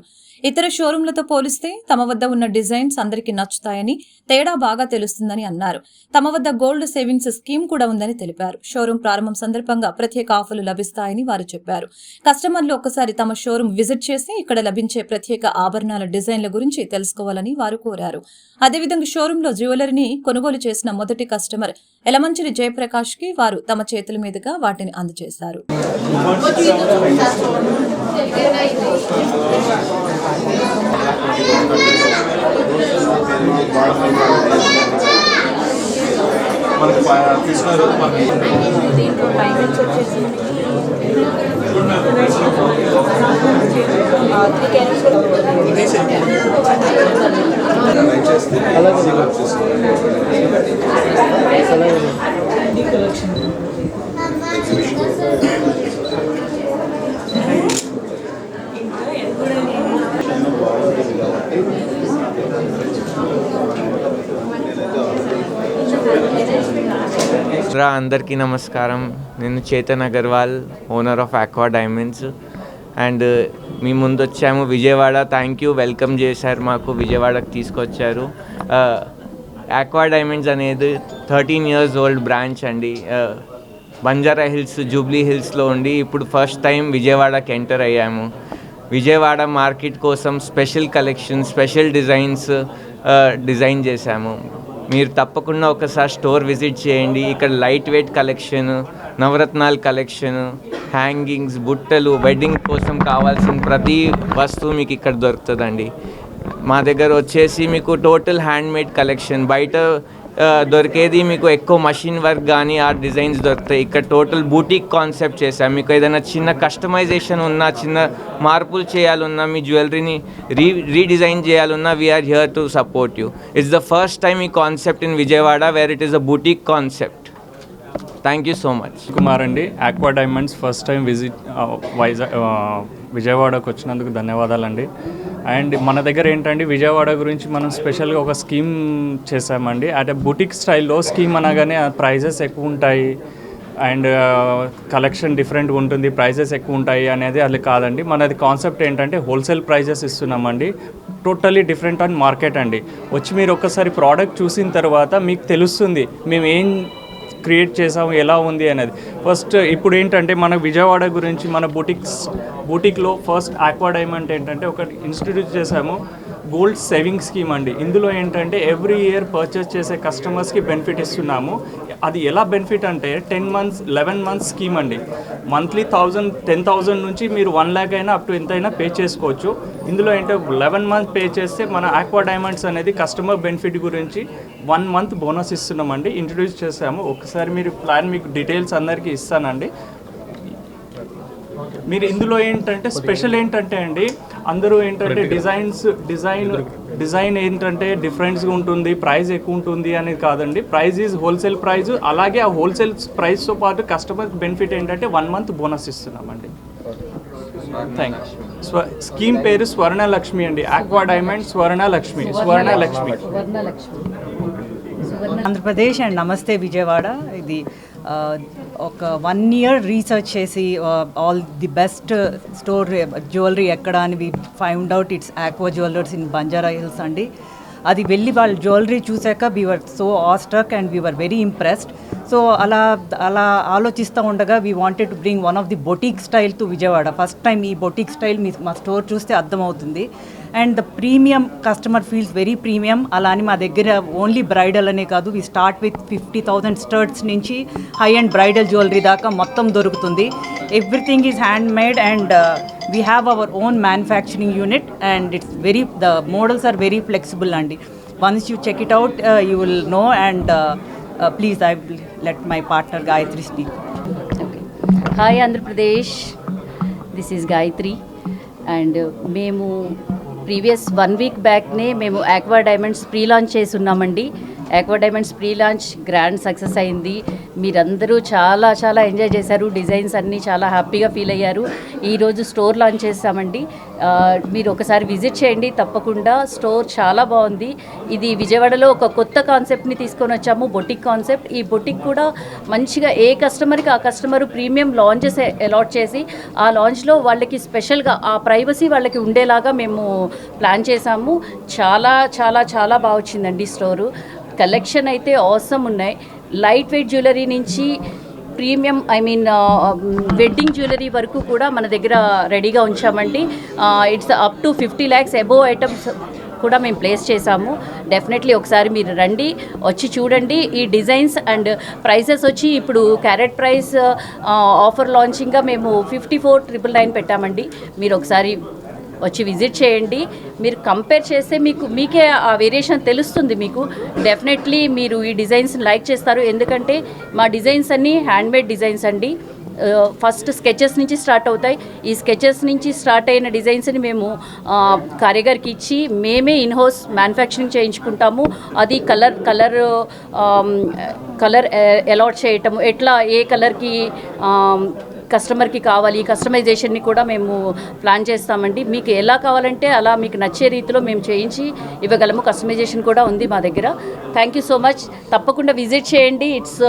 ఇతర షోరూంలతో పోలిస్తే తమ వద్ద ఉన్న డిజైన్స్ అందరికీ నచ్చుతాయని, తేడా బాగా తెలుస్తుందని అన్నారు. తమ వద్ద గోల్డ్ సేవింగ్స్ స్కీమ్ కూడా ఉందని తెలిపారు. షోరూం ప్రారంభం సందర్భంగా ప్రత్యేక ఆఫర్లు లభిస్తాయని వారు చెప్పారు. కస్టమర్లు ఒకసారి తమ షోరూం విజిట్ చేసి ఇక్కడ లభించే ప్రత్యేక ఆభరణాల డిజైన్ల గురించి తెలుసుకోవాలని వారు కోరారు. అదేవిధంగా షోరూంలో జ్యువెలరీని కొనుగోలు చేసిన మొదటి కస్టమర్ ఎలమంచిలి జయప్రకాష్ కి వారు తమ చేతుల మీదుగా వాటిని అందజేశారు. దీంట్లో డైమండ్స్ వచ్చేసి 3 క్యారెట్స్ అందరికీ నమస్కారం. నేను Chetan Agarwal, owner of aqua diamonds. And మీ ముందు వచ్చాము విజయవాడ. థ్యాంక్ యూ, వెల్కమ్ చేశారు, మాకు విజయవాడకు తీసుకొచ్చారు. ఆక్వా డైమండ్స్ అనేది 13 years ఓల్డ్ బ్రాంచ్ అండి. బంజారా హిల్స్, జూబ్లీ హిల్స్లో ఉండి ఇప్పుడు ఫస్ట్ టైం విజయవాడకి ఎంటర్ అయ్యాము. విజయవాడ మార్కెట్ కోసం స్పెషల్ కలెక్షన్, స్పెషల్ డిజైన్ చేశాము. మీరు తప్పకుండా ఒకసారి స్టోర్ విజిట్ చేయండి. ఇక్కడ లైట్ వెయిట్ కలెక్షన్, నవరత్నాల కలెక్షన్, హ్యాంగింగ్స్, బుట్టలు, వెడ్డింగ్ కోసం కావాల్సిన ప్రతి వస్తువు మీకు ఇక్కడ దొరుకుతుందండి. మా దగ్గర వచ్చేసి మీకు టోటల్ హ్యాండ్మేడ్ కలెక్షన్, బయట దొరికేది మీకు ఎక్కువ మషిన్ వర్క్ కానీ ఆ డిజైన్స్ దొరుకుతాయి. ఇక్కడ టోటల్ బూటిక్ కాన్సెప్ట్ చేసాం. మీకు ఏదైనా చిన్న కస్టమైజేషన్ ఉన్నా, చిన్న మార్పులు చేయాలన్నా, మీ జ్యువెలరీని రీడిజైన్ చేయాలన్నా, we are here to support you. It's the first time ఈ concept in Vijayawada where it is a boutique concept. Thank you so much. Kumar అండి, aqua diamonds first time visit విజయవాడకు వచ్చినందుకు ధన్యవాదాలండి. అండ్ మన దగ్గర ఏంటంటే విజయవాడ గురించి మనం స్పెషల్గా ఒక స్కీమ్ చేసామండి. అంటే బుటిక్ స్టైల్లో స్కీమ్ అనగానే ప్రైజెస్ ఎక్కువ ఉంటాయి అండ్ కలెక్షన్ డిఫరెంట్గా ఉంటుంది, ప్రైజెస్ ఎక్కువ ఉంటాయి అనేది అది కాదండి. మనది కాన్సెప్ట్ ఏంటంటే హోల్సేల్ ప్రైజెస్ ఇస్తున్నామండి. టోటల్లీ డిఫరెంట్ ఆన్ మార్కెట్ అండి. వచ్చి మీరు ఒక్కసారి ప్రోడక్ట్ చూసిన తర్వాత మీకు తెలుస్తుంది మేము ఏం క్రియేట్ చేసాము, ఎలా ఉంది అనేది. ఫస్ట్ ఇప్పుడు ఏంటంటే మన విజయవాడ గురించి మన బూటిక్లో ఫస్ట్ ఆక్వా డైమండ్ ఏంటంటే ఒక ఇన్స్టిట్యూట్ చేసాము, గోల్డ్ సేవింగ్ స్కీమ్ అండి. ఇందులో ఏంటంటే ఎవ్రీ ఇయర్ పర్చేస్ చేసే కస్టమర్స్కి బెనిఫిట్ ఇస్తున్నాము. అది ఎలా బెనిఫిట్ అంటే 10 months 11 months స్కీమ్ అండి. మంత్లీ 10,000 నుంచి మీరు 1 lakh అయినా అప్ టు ఎంతైనా పే చేసుకోవచ్చు. ఇందులో ఏంటో 11 months పే చేస్తే మన ఆక్వా డైమండ్స్ అనేది కస్టమర్ బెనిఫిట్ గురించి 1 month బోనస్ ఇస్తున్నామండి, ఇంట్రడ్యూస్ చేసాము. ఒకసారి మీరు ప్లాన్ మీకు డీటెయిల్స్ అందరికీ ఇస్తానండి. మీరు ఇందులో ఏంటంటే స్పెషల్ ఏంటంటే అండి, అందరూ ఏంటంటే డిజైన్ ఏంటంటే డిఫరెంట్గా ఉంటుంది, ప్రైస్ ఎక్కువ ఉంటుంది అనేది కాదండి. Price is wholesale price. అలాగే ఆ హోల్సేల్ ప్రైస్తో పాటు కస్టమర్ బెనిఫిట్ ఏంటంటే 1 month బోనస్ ఇస్తున్నామండి. Thank you. స్కీమ్ పేరు స్వర్ణలక్ష్మి అండి. Aqua diamond Swarnalakshmi. Andhra Pradesh and నమస్తే విజయవాడ. ఇది ఒక 1 year రీసెర్చ్ చేసి all the best store jewellery ఎక్కడ అని we find out it's aqua jewellers in Banjara hills అండి. అది వెళ్ళి వాళ్ళ జ్యువెలరీ చూసాక we were so awestruck and we were very impressed. So అలా ఆలోచిస్తూ ఉండగా we wanted to bring one of the boutique style to Vijayawada. First time ఈ boutique style మా స్టోర్ చూస్తే అర్థమవుతుంది. And the premium customer feels very premium. అలా అని మా దగ్గర ఓన్లీ బ్రైడల్ అనే కాదు, వీ స్టార్ట్ విత్ 50,000 స్టర్ట్స్ నుంచి హై అండ్ బ్రైడల్ జ్యువెలరీ దాకా మొత్తం దొరుకుతుంది. Everything is hand made and we have our own manufacturing unit and it's very the models are very flexible అండి. Once you check it out you will know and please I will let my partner Gayatri speak. Hi Andhra Pradesh, this is Gayatri. And మేము previous 1 week బ్యాక్నే మేము aqua diamonds pre launch చేసి ఉన్నామండి. Aqua diamonds pre launch grand success అయింది. మీరందరూ చాలా చాలా enjoy చేశారు. డిజైన్స్ అన్నీ చాలా హ్యాపీగా ఫీల్ అయ్యారు. ఈరోజు స్టోర్ లాంచ్ చేస్తామండి. మీరు ఒకసారి విజిట్ చేయండి తప్పకుండా. స్టోర్ చాలా బాగుంది. ఇది విజయవాడలో ఒక కొత్త కాన్సెప్ట్ని తీసుకొని వచ్చాము, బొటిక్ కాన్సెప్ట్. ఈ బొటిక్ కూడా మంచిగా ఏ కస్టమర్కి ఆ కస్టమర్ ప్రీమియం లాంచెస్ అలాట్ చేసి ఆ లాంచ్లో వాళ్ళకి స్పెషల్గా ఆ ప్రైవసీ వాళ్ళకి ఉండేలాగా మేము ప్లాన్ చేసాము. చాలా చాలా చాలా బాగా వచ్చిందండి స్టోరు. కలెక్షన్ అయితే ఆసమ్ ఉన్నాయి. లైట్ వెయిట్ జ్యువెలరీ నుంచి ప్రీమియం వెడ్డింగ్ జ్యువెలరీ వరకు కూడా మన దగ్గర రెడీగా ఉంచామండి. It's up to 50 lakhs above items కూడా మేము ప్లేస్ చేసాము. డెఫినెట్లీ ఒకసారి మీరు రండి, వచ్చి చూడండి. ఈ డిజైన్స్ అండ్ ప్రైసెస్ వచ్చి ఇప్పుడు క్యారెట్ ప్రైస్ ఆఫర్ లాంచింగ్గా మేము 54,999 పెట్టామండి. మీరు ఒకసారి వచ్చి విజిట్ చేయండి. మీరు కంపేర్ చేస్తే మీకే ఆ వేరియేషన్ తెలుస్తుంది. మీకు డెఫినెట్లీ మీరు ఈ డిజైన్స్ లైక్ చేస్తారు. ఎందుకంటే మా డిజైన్స్ అన్నీ హ్యాండ్మేడ్ డిజైన్స్ అండి. ఫస్ట్ స్కెచెస్ నుంచి స్టార్ట్ అవుతాయి. ఈ స్కెచెస్ నుంచి స్టార్ట్ అయిన డిజైన్స్ని మేము కారీగర్కి ఇచ్చి మేమే ఇన్హౌస్ మ్యానుఫ్యాక్చరింగ్ చేయించుకుంటాము. అది కలర్ అలాట్ చేయటము, ఎట్లా ఏ కలర్కి కస్టమర్కి కావాలి, కస్టమైజేషన్ని కూడా మేము ప్లాన్ చేస్తామండి. మీకు ఎలా కావాలంటే అలా మీకు నచ్చే రీతిలో మేము చేయించి ఇవ్వగలము. కస్టమైజేషన్ కూడా ఉంది మా దగ్గర. Thank you so much. తప్పకుండా విజిట్ చేయండి. ఇట్స్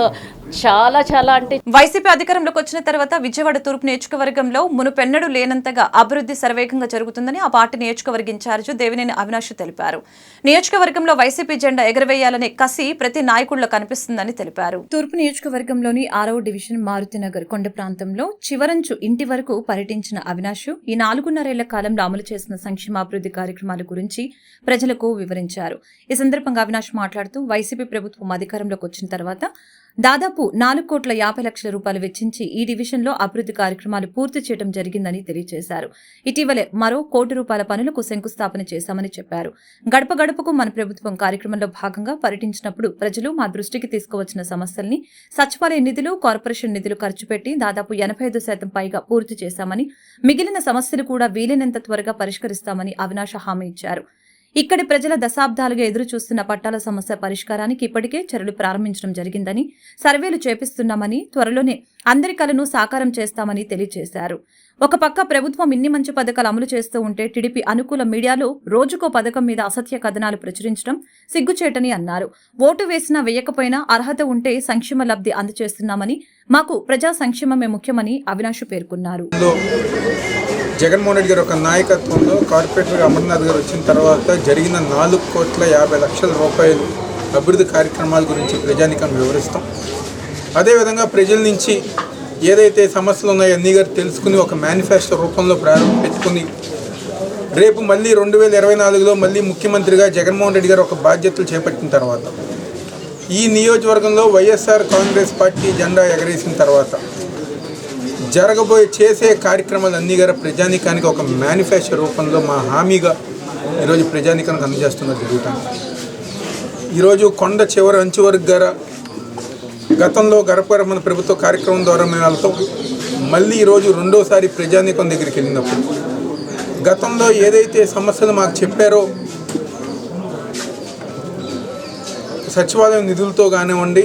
చాలా చాలా అంటే వైసీపీ అధికారంలోకి వచ్చిన తర్వాత విజయవాడ తూర్పు నియోజకవర్గంలో మునుపెన్నడూ లేనంతగా అభివృద్ధి శరవేగంగా జరుగుతుందని ఆ పార్టీ నియోజకవర్గ ఇన్ఛార్జి దేవినేని అవినాష్ తెలిపారు. నియోజకవర్గంలో వైసీపీ జెండా ఎగరవేయాలనే కసి ప్రతి నాయకుడిలో కనిపిస్తుందని తెలిపారు. తూర్పు నియోజకవర్గంలోని 6వ డివిజన్ మారుతినగర్ కొండ ప్రాంతంలో చివరంచు ఇంటి వరకు పర్యటించిన అవినాష్ ఈ 4.5 కాలంలో అమలు చేసిన సంక్షేమాభివృద్ధి కార్యక్రమాల గురించి ప్రజలకు వివరించారు. ఈ సందర్భంగా అవినాష్ మాట్లాడుతూ వైసీపీ ప్రభుత్వం అధికారంలోకి వచ్చిన తర్వాత దాదాపు 4,50 లక్షల రూపాయలు వెచ్చించి ఈ డివిజన్లో అభివృద్ధి కార్యక్రమాలు పూర్తి చేయడం జరిగిందని తెలియజేశారు. ఇటీవలే మరో 1 కోటి రూపాయల పనులకు శంకుస్థాపన చేశామని చెప్పారు. గడప గడపకు మన ప్రభుత్వం కార్యక్రమంలో భాగంగా పర్యటించినప్పుడు ప్రజలు మా దృష్టికి తీసుకువచ్చిన సమస్యల్ని సచివాలయ నిధులు, కార్పొరేషన్ నిధులు ఖర్చు పెట్టి దాదాపు 85% పైగా పూర్తి చేశామని, మిగిలిన సమస్యలు కూడా వీలైనంత త్వరగా పరిష్కరిస్తామని అవినాష్ హామీ ఇచ్చారు. ఇక్కడి ప్రజల దశాబ్దాలుగా ఎదురు చూస్తున్న పట్టాల సమస్య పరిష్కారానికి ఇప్పటికే చర్యలు ప్రారంభించడం జరిగిందని, సర్వేలు చేపిస్తున్నామని, త్వరలోనే అందరి కలను సాకారం చేస్తామని తెలియజేశారు. ఒక పక్క ప్రభుత్వం ఇన్ని మంచి పథకాలు అమలు చేస్తూ ఉంటే టీడీపీ అనుకూల మీడియాలో రోజుకో పథకం మీద అసత్య కథనాలు ప్రచురించడం సిగ్గుచేటని అన్నారు. ఓటు వేసినా వేయకపోయినా అర్హత ఉంటే సంక్షేమ లబ్ధి అందజేస్తున్నామని, మాకు ప్రజా సంక్షేమమే ముఖ్యమని అవినాష్ పేర్కొన్నారు. జగన్మోహన్ రెడ్డి గారు ఒక నాయకత్వంలో కార్పొరేటర్ అమర్నాథ్ గారు వచ్చిన తర్వాత జరిగిన 4,50 లక్షల రూపాయలు అభివృద్ధి కార్యక్రమాల గురించి ప్రజానికం వివరిస్తాం. అదేవిధంగా ప్రజల నుంచి ఏదైతే సమస్యలు ఉన్నాయో అన్నీ గారు తెలుసుకుని ఒక మేనిఫెస్టో రూపంలో ప్రారంభించుకుని రేపు మళ్ళీ 2024లో మళ్ళీ ముఖ్యమంత్రిగా జగన్మోహన్ రెడ్డి గారు ఒక బాధ్యతలు చేపట్టిన తర్వాత ఈ నియోజకవర్గంలో వైఎస్ఆర్ కాంగ్రెస్ పార్టీ జెండా ఎగరేసిన తర్వాత చేసే కార్యక్రమాలన్నీ గారు ప్రజానీకానికి ఒక మేనిఫెస్టో రూపంలో మా హామీగా ఈరోజు ప్రజానీకానికి అందజేస్తున్నది జరుగుతుంది. ఈరోజు కొండ చివరి అంచు వరకు గార గతంలో గడపగడప ప్రభుత్వ కార్యక్రమం ద్వారా మేము వెళ్తాం. మళ్ళీ ఈరోజు రెండోసారి ప్రజానీకం దగ్గరికి వెళ్ళినప్పుడు గతంలో ఏదైతే సమస్యలు మాకు చెప్పారో సచివాలయం నిధులతో కానివ్వండి,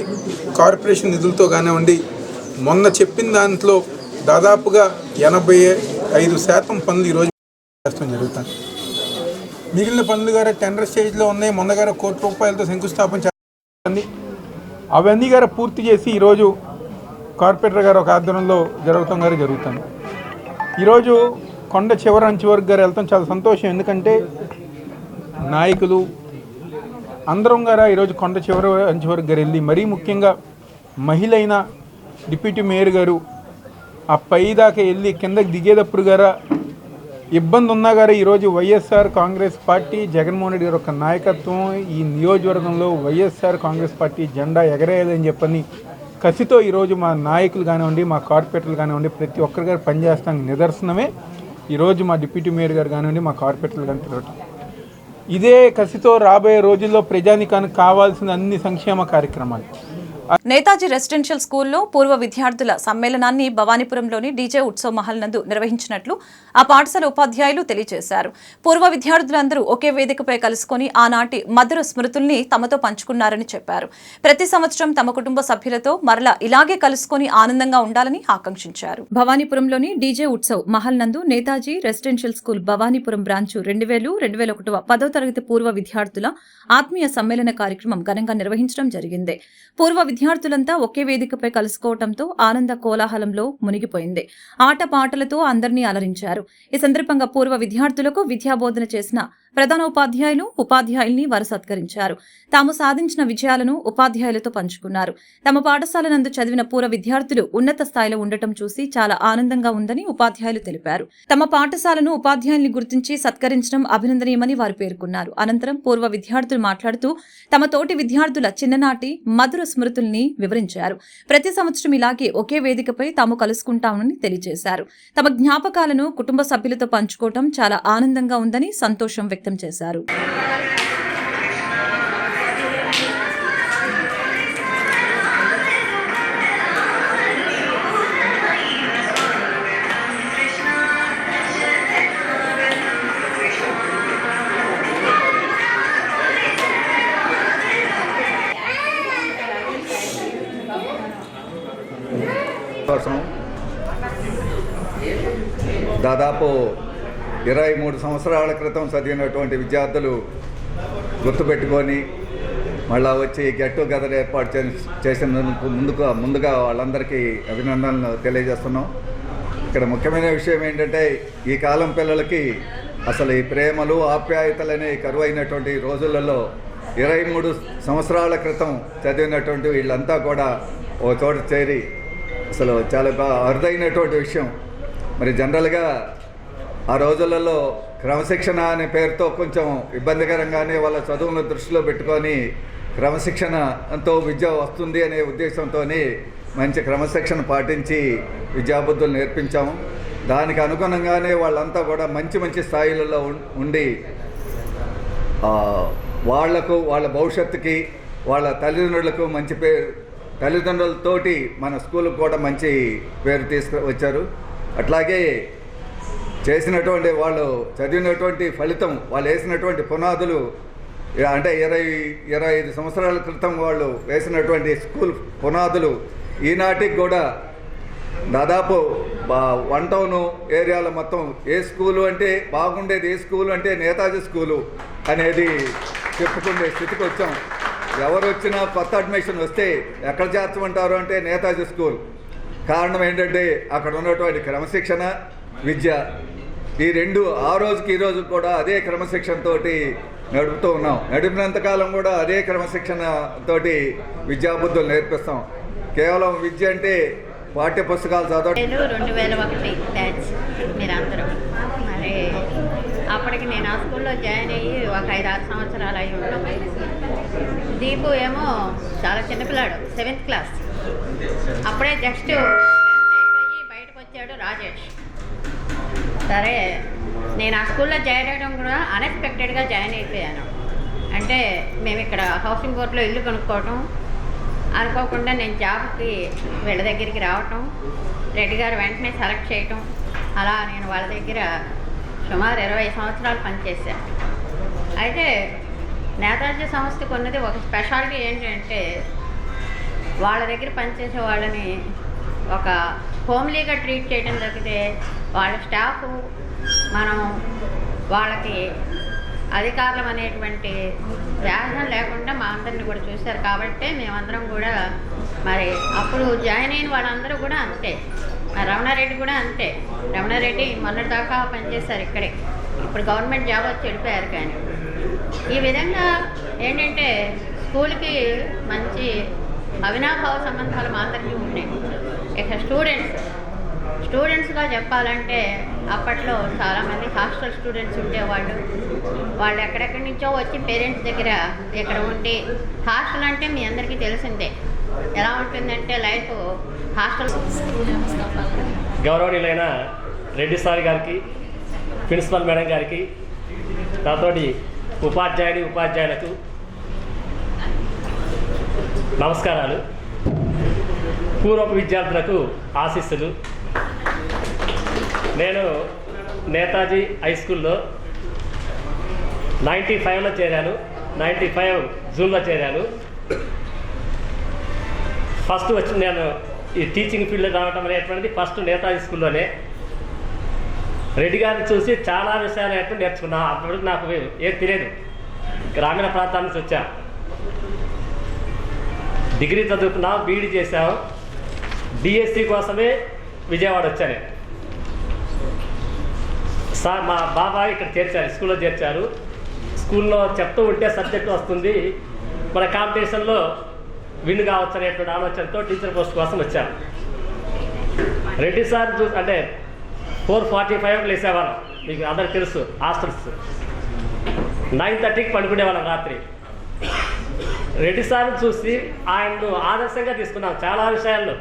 కార్పొరేషన్ నిధులతో కానివ్వండి, మొన్న చెప్పిన దాంట్లో దాదాపుగా 85% పనులు ఈరోజు చేస్తాం జరుగుతుంది. మిగిలిన పనులు గారు టెండర్ స్టేజ్లో ఉన్నాయి. మొన్న గారు ₹1 కోటి శంకుస్థాపన చేస్తుంది. అవన్నీ గారు పూర్తి చేసి ఈరోజు కార్పొరేటర్ గారు ఒక ఆధ్వర్యంలో జరుగుతుంది. ఈరోజు కొండ చివరి అంచు వరకు గారు వెళ్తాం, చాలా సంతోషం. ఎందుకంటే నాయకులు అందరం గారా ఈరోజు కొండ చివరి అంచు వరకు గారు వెళ్ళి, మరీ ముఖ్యంగా మహిళ అయిన డిప్యూటీ మేయర్ గారు ఆ పై దాకా వెళ్ళి కిందకి దిగేటప్పుడు గారా ఇబ్బంది ఉన్నా గారా ఈరోజు వైఎస్ఆర్ కాంగ్రెస్ పార్టీ జగన్మోహన్ రెడ్డి గారి యొక్క నాయకత్వం ఈ నియోజకవర్గంలో వైఎస్ఆర్ కాంగ్రెస్ పార్టీ జెండా ఎగరేయాలని చెప్పని కసితో ఈరోజు మా నాయకులు కానివ్వండి, మా కార్పొరేటర్లు కానివ్వండి, ప్రతి ఒక్కరి గారు పనిచేస్తానికి నిదర్శనమే ఈరోజు మా డిప్యూటీ మేయర్ గారు కానివ్వండి, మా కార్పొరేటర్లు కానీ తిరగటం. ఇదే కసితో రాబోయే రోజుల్లో ప్రజానికానికి కావాల్సిన అన్ని సంక్షేమ కార్యక్రమాలు. నేతాజీ రెసిడెన్షియల్ స్కూల్లో పూర్వ విద్యార్థుల సమ్మేళనాన్ని భవానీపురంలోని డీజే ఉత్సవ్ మహల్ నందు నిర్వహించినట్లు ఆ పాఠశాల ఉపాధ్యాయులు తెలియజేశారు. పూర్వ విద్యార్థులందరూ ఒకే వేదికపై కలుసుకొని ఆనాటి మధుర స్మృతుల్ని తమతో పంచుకున్నారని చెప్పారు. ప్రతి సంవత్సరం తమ కుటుంబ సభ్యులతో మరలా ఇలాగే కలుసుకొని ఆనందంగా ఉండాలని ఆకాంక్షించారు. భవానీపురంలోని డీజే ఉత్సవ్ మహల్ నందు Netaji residential school Bhavanipuram branch 2000-2001 10వ తరగతి పూర్వ విద్యార్థుల ఆత్మీయ సమ్మేళన కార్యక్రమం ఘనంగా నిర్వహించడం జరిగింది. పూర్వ విద్యార్థులంతా ఒకే వేదికపై కలుసుకోవడంతో ఆనంద కోలాహలంలో మునిగిపోయింది. ఆట పాటలతో అందరినీ అలరించారు. ఈ సందర్భంగా పూర్వ విద్యార్థులకు విద్యాబోధన చేసిన ప్రధానోపాధ్యాయులు ఉపాధ్యాయుల్ని వారు సత్కరించారు. తాము సాధించిన విజయాలను ఉపాధ్యాయులతో పంచుకున్నారు. తమ పాఠశాల నందు చదివిన పూర్వ విద్యార్థులు ఉన్నత స్థాయిలో ఉండటం చూసి చాలా ఆనందంగా ఉందని ఉపాధ్యాయులు తెలిపారు. తమ పాఠశాలను ఉపాధ్యాయుల్ని గుర్తించి సత్కరించడం అభినందనీయమని వారు పేర్కొన్నారు. అనంతరం పూర్వ విద్యార్థులు మాట్లాడుతూ తమ తోటి విద్యార్థుల చిన్ననాటి మధుర స్మృతుల్ని వివరించారు. ప్రతి సంవత్సరం ఇలాగే ఒకే వేదికపై తాము కలుసుకుంటామని తెలియజేశారు. తమ జ్ఞాపకాలను కుటుంబ సభ్యులతో పంచుకోవడం చాలా ఆనందంగా ఉందని సంతోషం వ్యక్తం చేశారు. దాదాపు 23 సంవత్సరాల క్రితం చదివినటువంటి విద్యార్థులు గుర్తుపెట్టుకొని మళ్ళా వచ్చి గెట్ టుగెదర్ ఏర్పాటు చేసినందుకు ముందుగా వాళ్ళందరికీ అభినందనలు తెలియజేస్తున్నాం. ఇక్కడ ముఖ్యమైన విషయం ఏంటంటే ఈ కాలం పిల్లలకి అసలు ఈ ప్రేమలు ఆప్యాయతలనే కరువైనటువంటి రోజులలో 23 సంవత్సరాల క్రితం చదివినటువంటి వీళ్ళంతా కూడా ఓ చోట చేరి అసలు చాలా అరుదైనటువంటి విషయం. మరి జనరల్గా ఆ రోజులలో క్రమశిక్షణ అనే పేరుతో కొంచెం ఇబ్బందికరంగానే వాళ్ళ చదువును దృష్టిలో పెట్టుకొని క్రమశిక్షణతో విద్య వస్తుంది అనే ఉద్దేశంతో మంచి క్రమశిక్షణ పాటించి విద్యాబుద్ధులు నేర్పించాము. దానికి అనుగుణంగానే వాళ్ళంతా కూడా మంచి స్థాయిలలో ఉండి వాళ్లకు వాళ్ళ భవిష్యత్తుకి వాళ్ళ తల్లిదండ్రులకు మంచి పేరు, తల్లిదండ్రులతోటి మన స్కూల్కి కూడా మంచి పేరు తీసుకువచ్చారు. అట్లాగే చేసినటువంటి వాళ్ళు చదివినటువంటి ఫలితం, వాళ్ళు వేసినటువంటి పునాదులు అంటే 25 సంవత్సరాల క్రితం వాళ్ళు వేసినటువంటి స్కూల్ పునాదులు ఈనాటికి కూడా దాదాపు 1 టౌన్ ఏరియాలో మొత్తం ఏ స్కూలు అంటే బాగుండేది, ఏ స్కూలు అంటే నేతాజీ స్కూలు అనేది చెప్పుకునే స్థితికి వచ్చాం. ఎవరు వచ్చినా కొత్త అడ్మిషన్ వస్తే ఎక్కడ చేర్చమంటారు అంటే నేతాజీ స్కూల్. కారణం ఏంటంటే అక్కడ ఉన్నటువంటి క్రమశిక్షణ, విద్య, ఈ రెండు ఆ రోజుకి ఈ రోజు కూడా అదే క్రమశిక్షణతో నడుపుతూ ఉన్నాం. నడిపినంతకాలం కూడా అదే క్రమశిక్షణతోటి విద్యాబుద్ధులు నేర్పిస్తాం. కేవలం విద్య అంటే పాఠ్య పుస్తకాలు చదవడం. 2001 బ్యాచ్ మీరందరూ మరి అప్పటికి నేను ఆ స్కూల్లో జాయిన్ అయ్యి ఒక 5-6 సంవత్సరాలు అయి ఉంటాను. దీపు ఏమో చాలా చిన్నపిల్లాడు, 7th క్లాస్. అప్పుడే జస్ట్ 10th అయిపోయి బయటకు వచ్చాడు రాజేష్. సరే నేను ఆ స్కూల్లో జాయిన్ అయ్యడం కూడా అన్ఎక్స్పెక్టెడ్గా జాయిన్ అయిపోయాను. అంటే మేము ఇక్కడ హౌసింగ్ బోర్డులో ఇల్లు కొనుక్కోవటం, అనుకోకుండా నేను జాబ్కి వీళ్ళ దగ్గరికి రావటం, రెడ్డి గారు వెంటనే సెలెక్ట్ చేయటం, అలా నేను వాళ్ళ దగ్గర సుమారు 20 సంవత్సరాలు పనిచేశాను. అయితే నేతాజీ సంస్థకు ఉన్నది ఒక స్పెషాలిటీ ఏంటంటే వాళ్ళ దగ్గర పనిచేసే వాళ్ళని ఒక హోమ్లీగా ట్రీట్ చేయడం తప్పితే వాళ్ళ స్టాఫ్ మనం వాళ్ళకి అధికారులం అనేటువంటి వ్యాధం లేకుండా మా అందరిని కూడా చూశారు. కాబట్టి మేమందరం కూడా మరి అప్పుడు జాయిన్ అయిన వాళ్ళందరూ కూడా అంతే. రమణారెడ్డి కూడా అంతే. రమణారెడ్డి మొన్నటి దాకా పనిచేశారు ఇక్కడే, ఇప్పుడు గవర్నమెంట్ జాబ్ వచ్చి వెళ్ళిపోయారు. కానీ ఈ విధంగా ఏంటంటే స్కూల్కి మంచి అవినాభావ సంబంధాలు మా అందరికీ ఉన్నాయి. ఇక స్టూడెంట్స్గా చెప్పాలంటే అప్పట్లో చాలామంది హాస్టల్ స్టూడెంట్స్ ఉండేవాళ్ళు. వాళ్ళు ఎక్కడెక్కడి నుంచో వచ్చి పేరెంట్స్ దగ్గర ఇక్కడ ఉండి, హాస్టల్ అంటే మీ అందరికీ తెలిసిందే ఎలా ఉంటుందంటే లైఫ్ హాస్టల్. గౌరవనీయులైన రెడ్డి సార్ గారికి, ప్రిన్సిపల్ మేడం గారికి, నాతోటి ఉపాధ్యాయులకు నమస్కారాలు. పూర్వపు విద్యార్థులకు ఆశీస్సులు. నేను నేతాజీ హై స్కూల్లో 95లో చేరాను. 95 జూన్లో చేరాను. ఫస్ట్ వచ్చి నేను ఈ టీచింగ్ ఫీల్డ్ రావడం అనేటువంటిది ఫస్ట్ నేతాజీ స్కూల్లోనే. రెడ్డి గారిని చూసి చాలా విషయాలు అనేటువంటి నేర్చుకున్నా. అప్పుడు నాకు ఏం తెలియదు, గ్రామీణ ప్రాంతాల నుంచి వచ్చా. డిగ్రీ చదువుకున్నాం, బీఈడీ చేసాం. డిఎస్సి కోసమే విజయవాడ వచ్చాను. సార్ మా బాబాయ్ ఇక్కడ చేర్చారు, స్కూల్లో చేర్చారు. స్కూల్లో చెప్తూ ఉంటే సబ్జెక్ట్ వస్తుంది, మన కాంపిటీషన్లో విన్ కావచ్చు అనేటువంటి ఆలోచనతో టీచర్ పోస్ట్ కోసం వచ్చాను. రెడ్డి సార్ అంటే 4:45 లేసేవాళ్ళం, మీకు అందరికి తెలుసు. హాస్టల్స్ 9:30కి పండుకునేవాళ్ళం రాత్రి. రెడ్డి సార్ని చూసి ఆయన్ను ఆదర్శంగా తీసుకున్నాం. చాలా విషయాల్లో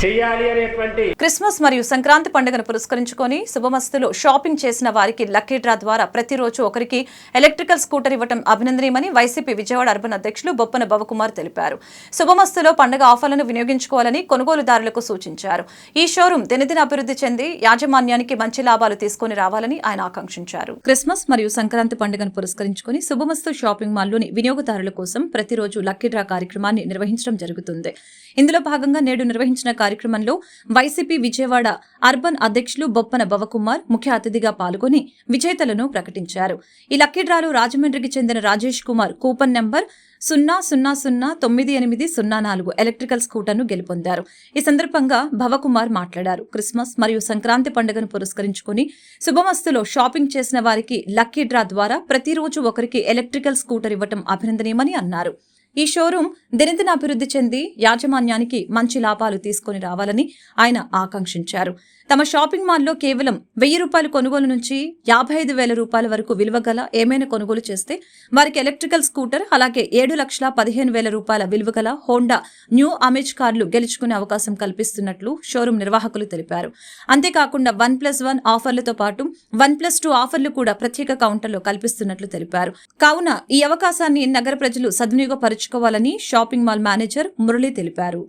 చెయ్యాలి అనేటువంటి. క్రిస్మస్ మరియు సంక్రాంతి పండుగను పురస్కరించుకొని శుభమస్తులో షాపింగ్ చేసిన వారికి లక్కీ డ్రా ద్వారా ప్రతిరోజు ఒకరికి ఎలక్ట్రికల్ స్కూటర్ ఇవ్వడం అభినందనీయమని వైసీపీ విజయవాడ అర్బన్ అధ్యక్షులు బొప్పన భవకుమార్ తెలిపారు. శుభమస్తులో పండుగ ఆఫర్లను వినియోగించుకోవాలని కొనుగోలుదారులకు సూచించారు. ఈ షోరూం దినదిన అభివృద్ధి చెంది యాజమాన్యానికి మంచి లాభాలు తీసుకుని రావాలని ఆయన ఆకాంక్షించారు. క్రిస్మస్ మరియు సంక్రాంతి పండుగను పురస్కరించుకొని శుభమస్తు షాపింగ్ మాల్లోని వినియోగదారుల కోసం ప్రతిరోజు లక్కీ డ్రా కార్యక్రమాన్ని నిర్వహించడం జరుగుతుంది. ఇందులో భాగంగా నేడు నిర్వహించిన కార్యక్రమంలో వైసీపీ విజయవాడ అర్బన్ అధ్యక్షులు బొప్పన భవకుమార్ ముఖ్య అతిథిగా పాల్గొని విజేతలను ప్రకటించారు. ఈ లక్కీ డ్రాలో రాజమండ్రికి చెందిన Rajesh Kumar coupon number 00098804 electrical స్కూటర్ను గెలుపొందారు. ఈ సందర్భంగా భవకుమార్ మాట్లాడారు. క్రిస్మస్ మరియు సంక్రాంతి పండుగను పురస్కరించుకుని శుభమస్తులో షాపింగ్ చేసిన వారికి లక్కీ డ్రా ద్వారా ప్రతిరోజు ఒకరికి ఎలక్ట్రికల్ స్కూటర్ ఇవ్వడం అభినందనీయమని అన్నారు. ఈ షోరూం దినదిన అభివృద్ధి చెంది యాజమాన్యానికి మంచి లాభాలు తీసుకుని రావాలని ఆయన ఆకాంక్షించారు. తమ షాపింగ్ మాల్లో కేవలం 1000 రూపాయల కొనుగోలు నుంచి 55,000 రూపాయల వరకు విలువ గల ఏమైనా కొనుగోలు చేస్తే వారికి ఎలక్ట్రికల్ స్కూటర్, అలాగే 7,15,000 రూపాయల విలువ గల హోండా న్యూ అమేజ్ కార్లు గెలుచుకునే అవకాశం కల్పిస్తున్నట్లు షోరూం నిర్వాహకులు తెలిపారు. అంతేకాకుండా 1+1 ఆఫర్లతో పాటు 1+2 ఆఫర్లు కూడా ప్రత్యేక కౌంటర్లో కల్పిస్తున్నట్లు తెలిపారు. కావున ఈ అవకాశాన్ని నగర ప్రజలు సద్వినియోగపరుచుకోవాలని షాపింగ్ మాల్ మేనేజర్ మురళి తెలిపారు.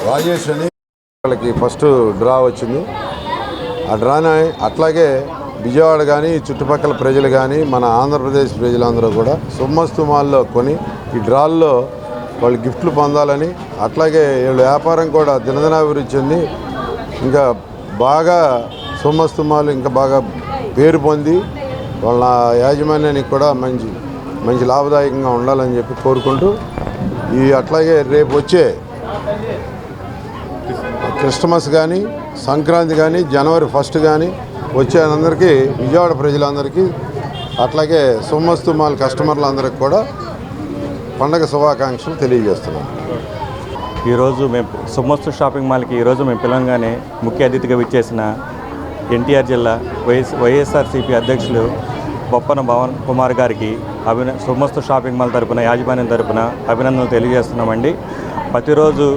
రాజేష్ అని వాళ్ళకి ఫస్ట్ డ్రా వచ్చింది. ఆ డ్రాని అట్లాగే విజయవాడ కానీ చుట్టుపక్కల ప్రజలు కానీ మన ఆంధ్రప్రదేశ్ ప్రజలందరూ కూడా శుభమస్తు మాల్లో కొని ఈ డ్రాల్లో వాళ్ళు గిఫ్ట్లు పొందాలని, అట్లాగే వీళ్ళ వ్యాపారం కూడా దినదినాభివృద్ధి చెంది ఇంకా బాగా శుభమస్తు మాల్ ఇంకా బాగా పేరు పొంది వాళ్ళ యాజమాన్యానికి కూడా మంచి లాభదాయకంగా ఉండాలని చెప్పి కోరుకుంటూ అట్లాగే రేపు వచ్చే క్రిస్మస్ కానీ సంక్రాంతి కానీ జనవరి 1 కానీ వచ్చే అందరికీ విజయవాడ ప్రజలందరికీ అట్లాగే శుభమస్తు మాల్ కస్టమర్లందరికీ కూడా పండగ శుభాకాంక్షలు తెలియజేస్తున్నాను. ఈరోజు మేము సుమస్తు షాపింగ్ మాల్కి ఈరోజు మేము పిలవగానే ముఖ్య అతిథిగా విచ్చేసిన ఎన్టీఆర్ జిల్లా వైఎస్ఆర్సీపీ అధ్యక్షులు బొప్పన పవన్ కుమార్ గారికి సుమస్తు షాపింగ్ మాల్ తరపున యాజమాన్యం తరపున అభినందనలు తెలియజేస్తున్నామండి. ప్రతిరోజు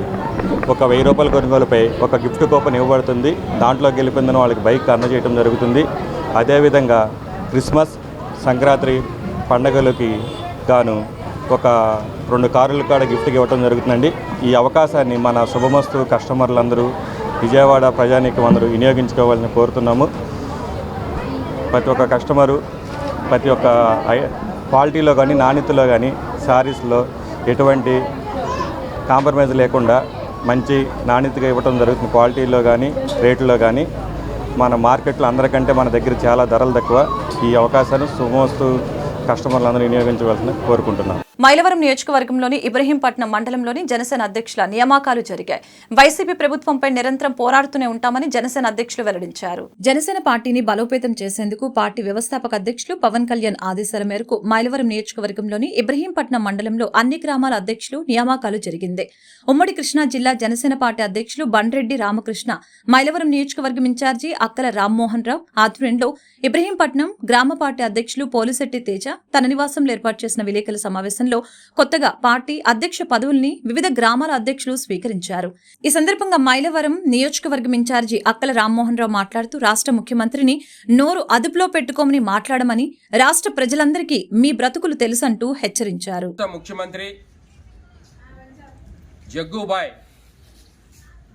ఒక 1000 రూపాయల కొనుగోలుపై ఒక గిఫ్ట్ కూపన్ ఇవ్వబడుతుంది. దాంట్లో గెలిపొందిన వాళ్ళకి బైక్ అందజేయడం జరుగుతుంది. అదేవిధంగా క్రిస్మస్, సంక్రాంతి పండుగలకి గాను ఒక 2 కార్లు కూడా గిఫ్ట్గా ఇవ్వడం జరుగుతుందండి. ఈ అవకాశాన్ని మన శుభమస్తు కస్టమర్లందరూ, విజయవాడ ప్రజానీకం అందరూ వినియోగించుకోవాలని కోరుతున్నాము. ప్రతి ఒక్క కస్టమరు ప్రతి ఒక్క క్వాలిటీలో కానీ నాణ్యతలో కానీ శారీస్లో ఎటువంటి కాంప్రమైజ్ లేకుండా మంచి నాణ్యతగా ఇవ్వడం జరుగుతుంది. క్వాలిటీలో కానీ రేట్లో కానీ మన మార్కెట్లో అందరికంటే మన దగ్గర చాలా ధరలు తక్కువ. ఈ అవకాశాన్ని సుమోస్తు కస్టమర్లందరూ వినియోగించవలసిన కోరుకుంటున్నాం. మైలవరం నియోజకవర్గంలోని ఇబ్రహీంపట్నం మండలంలోని జనసేన అధ్యక్షుల నియామకాలు జరిగాయి. వైసీపీ ప్రభుత్వంపై నిరంతరం పోరాడుతూనే ఉంటామని జనసేన అధ్యక్షులు వెల్లడించారు. జనసేన పార్టీని బలోపేతం చేసేందుకు పార్టీ వ్యవస్థాపక అధ్యక్షులు పవన్ కళ్యాణ్ ఆదేశాల మేరకు మైలవరం నియోజకవర్గంలోని ఇబ్రహీంపట్నం మండలంలో అన్ని గ్రామాల అధ్యక్షులు నియామకాలు జరిగింది. ఉమ్మడి కృష్ణా జిల్లా జనసేన పార్టీ అధ్యక్షులు బండ్రెడ్డి రామకృష్ణ, మైలవరం నియోజకవర్గం ఇన్ఛార్జి అక్కల రామ్మోహన్ రావు ఆధ్వర్యంలో ఇబ్రహీంపట్నం గ్రామ పార్టీ అధ్యక్షులు పోలిశెట్టి తేజ తన నివాసంలో ఏర్పాటు చేసిన విలేకరుల సమావేశంలో కొత్తగా పార్టీ అధ్యక్ష పదవుల్ని వివిధ గ్రామాల అధ్యక్షులు స్వీకరించారు. ఈ సందర్భంగా మైలవరం నియోజకవర్గం ఇన్ఛార్జి అక్కల రామ్మోహన్ రావు మాట్లాడుతూ రాష్ట్ర ముఖ్యమంత్రిని నోరు అదుపులో పెట్టుకోమని మాట్లాడమని, రాష్ట్ర ప్రజలందరికీ మీ బ్రతుకులు తెలుసంటూ హెచ్చరించారు. ముఖ్యమంత్రి జగ్గుబాయ్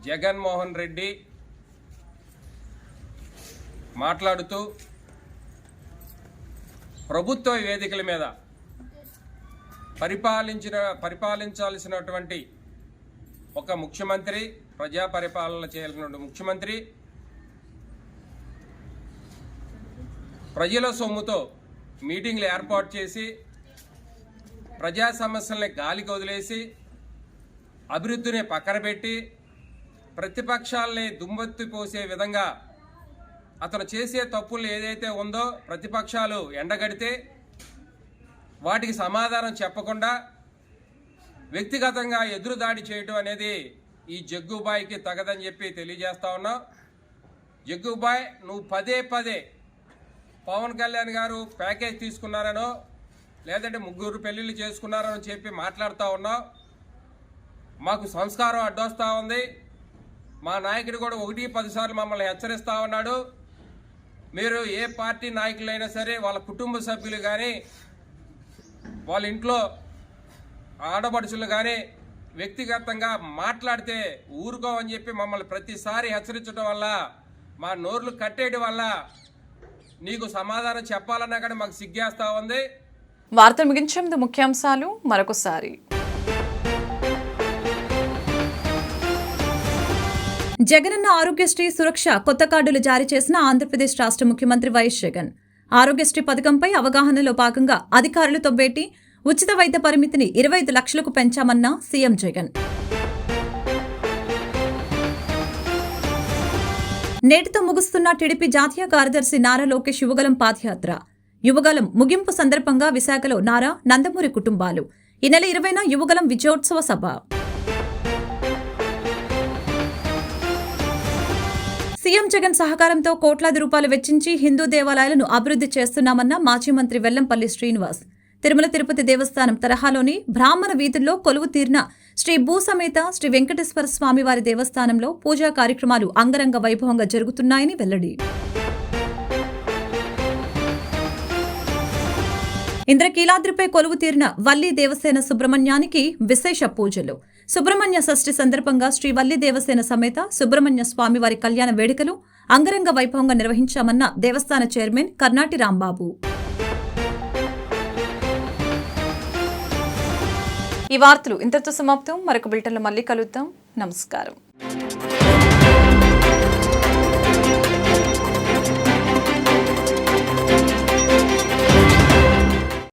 జగన్మోహన్ రెడ్డి మాట్లాడుతూ ప్రభుత్వ వేదికల మీద పరిపాలించాల్సినటువంటి ఒక ముఖ్యమంత్రి, ప్రజా పరిపాలన చేయాల్సిన ముఖ్యమంత్రి ప్రజల సొమ్ముతో మీటింగ్లు ఏర్పాటు చేసి ప్రజా సమస్యల్ని గాలికి వదిలేసి అభివృద్ధిని పక్కన పెట్టి ప్రతిపక్షాలని దుమ్మెత్తి పోసే విధంగా అతను చేసే తప్పులు ఏదైతే ఉందో ప్రతిపక్షాలు ఎండగడితే వాటికి సమాధానం చెప్పకుండా వ్యక్తిగతంగా ఎదురుదాడి చేయడం అనేది ఈ జగ్గుబాయికి తగదని చెప్పి తెలియజేస్తా ఉన్నాం. జగ్గుబాయ్, నువ్వు పదే పవన్ కళ్యాణ్ గారు ప్యాకేజ్ తీసుకున్నారనో లేదంటే 3 పెళ్లిళ్ళు చేసుకున్నారనో చెప్పి మాట్లాడుతూ ఉన్నావు. మాకు సంస్కారం అడ్డొస్తూ ఉంది. మా నాయకుడు కూడా 1-10 సార్లు మమ్మల్ని హెచ్చరిస్తూ ఉన్నాడు. మీరు ఏ పార్టీ నాయకులైనా సరే వాళ్ళ కుటుంబ సభ్యులు కానీ వాళ్ళ ఇంట్లో ఆడపడుచులు కానీ వ్యక్తిగతంగా మాట్లాడితే ఊరుకోవని చెప్పి మమ్మల్ని ప్రతిసారి హెచ్చరించడం వల్ల, మా నోర్లు కట్టేయడం వల్ల నీకు సమాధానం చెప్పాలన్నా కానీ మాకు సిగ్గేస్తా ఉంది. వార్తలు ముగించే ముందు ముఖ్యాంశాలు మరొకసారి. జగనన్న ఆరోగ్యశ్రీ సురక్ష కొత్త కార్డులు జారీ చేసిన ఆంధ్రప్రదేశ్ రాష్ట్ర ముఖ్యమంత్రి వైఎస్ జగన్. ఆరోగ్యశ్రీ పథకంపై అవగాహనలో భాగంగా అధికారులతో భేటీ, ఉచిత వైద్య పరిమితిని 25 లక్షలకు పెంచామన్న సీఎం జగన్. నేటితో ముగుస్తున్న టీడీపీ జాతీయ కార్యదర్శి నారా లోకేష్ యువగలం పాదయాత్ర. యువగలం ముగింపు సందర్భంగా విశాఖలో నారా, నందమూరి కుటుంబాలు. ఈ నెల 20న యువగలం విజయోత్సవ సభ. సీఎం జగన్ సహకారంతో కోట్లాది రూపాయలు వెచ్చించి హిందూ దేవాలయాలను అభివృద్ధి చేస్తున్నామన్న మాజీ మంత్రి వెల్లంపల్లి శ్రీనివాస్. తిరుమల తిరుపతి దేవస్థానం తరహాలోని బ్రాహ్మణ వీధుల్లో కొలువు తీరిన శ్రీ భూసమేత శ్రీ వెంకటేశ్వర స్వామివారి దేవస్థానంలో పూజా కార్యక్రమాలు అంగరంగ వైభవంగా జరుగుతున్నాయని వెల్లడి. ఇంద్రకీలాద్రిపై కొలువు తీరిన వల్లి దేవసేన సుబ్రహ్మణ్యానికి విశేష పూజలు. సుబ్రహ్మణ్య షష్ఠి సందర్భంగా శ్రీ వల్లి దేవసేన సమేత సుబ్రహ్మణ్య స్వామివారి కళ్యాణ వేడుకలు అంగరంగ వైభవంగా నిర్వహించామన్న దేవస్థాన చైర్మన్ కర్నాటి రాంబాబు. ఈ వార్తలు ఇంతటితో సమాప్తం. మరొక బులెటిన్లో మళ్ళీ కలుద్దాం. నమస్కారం.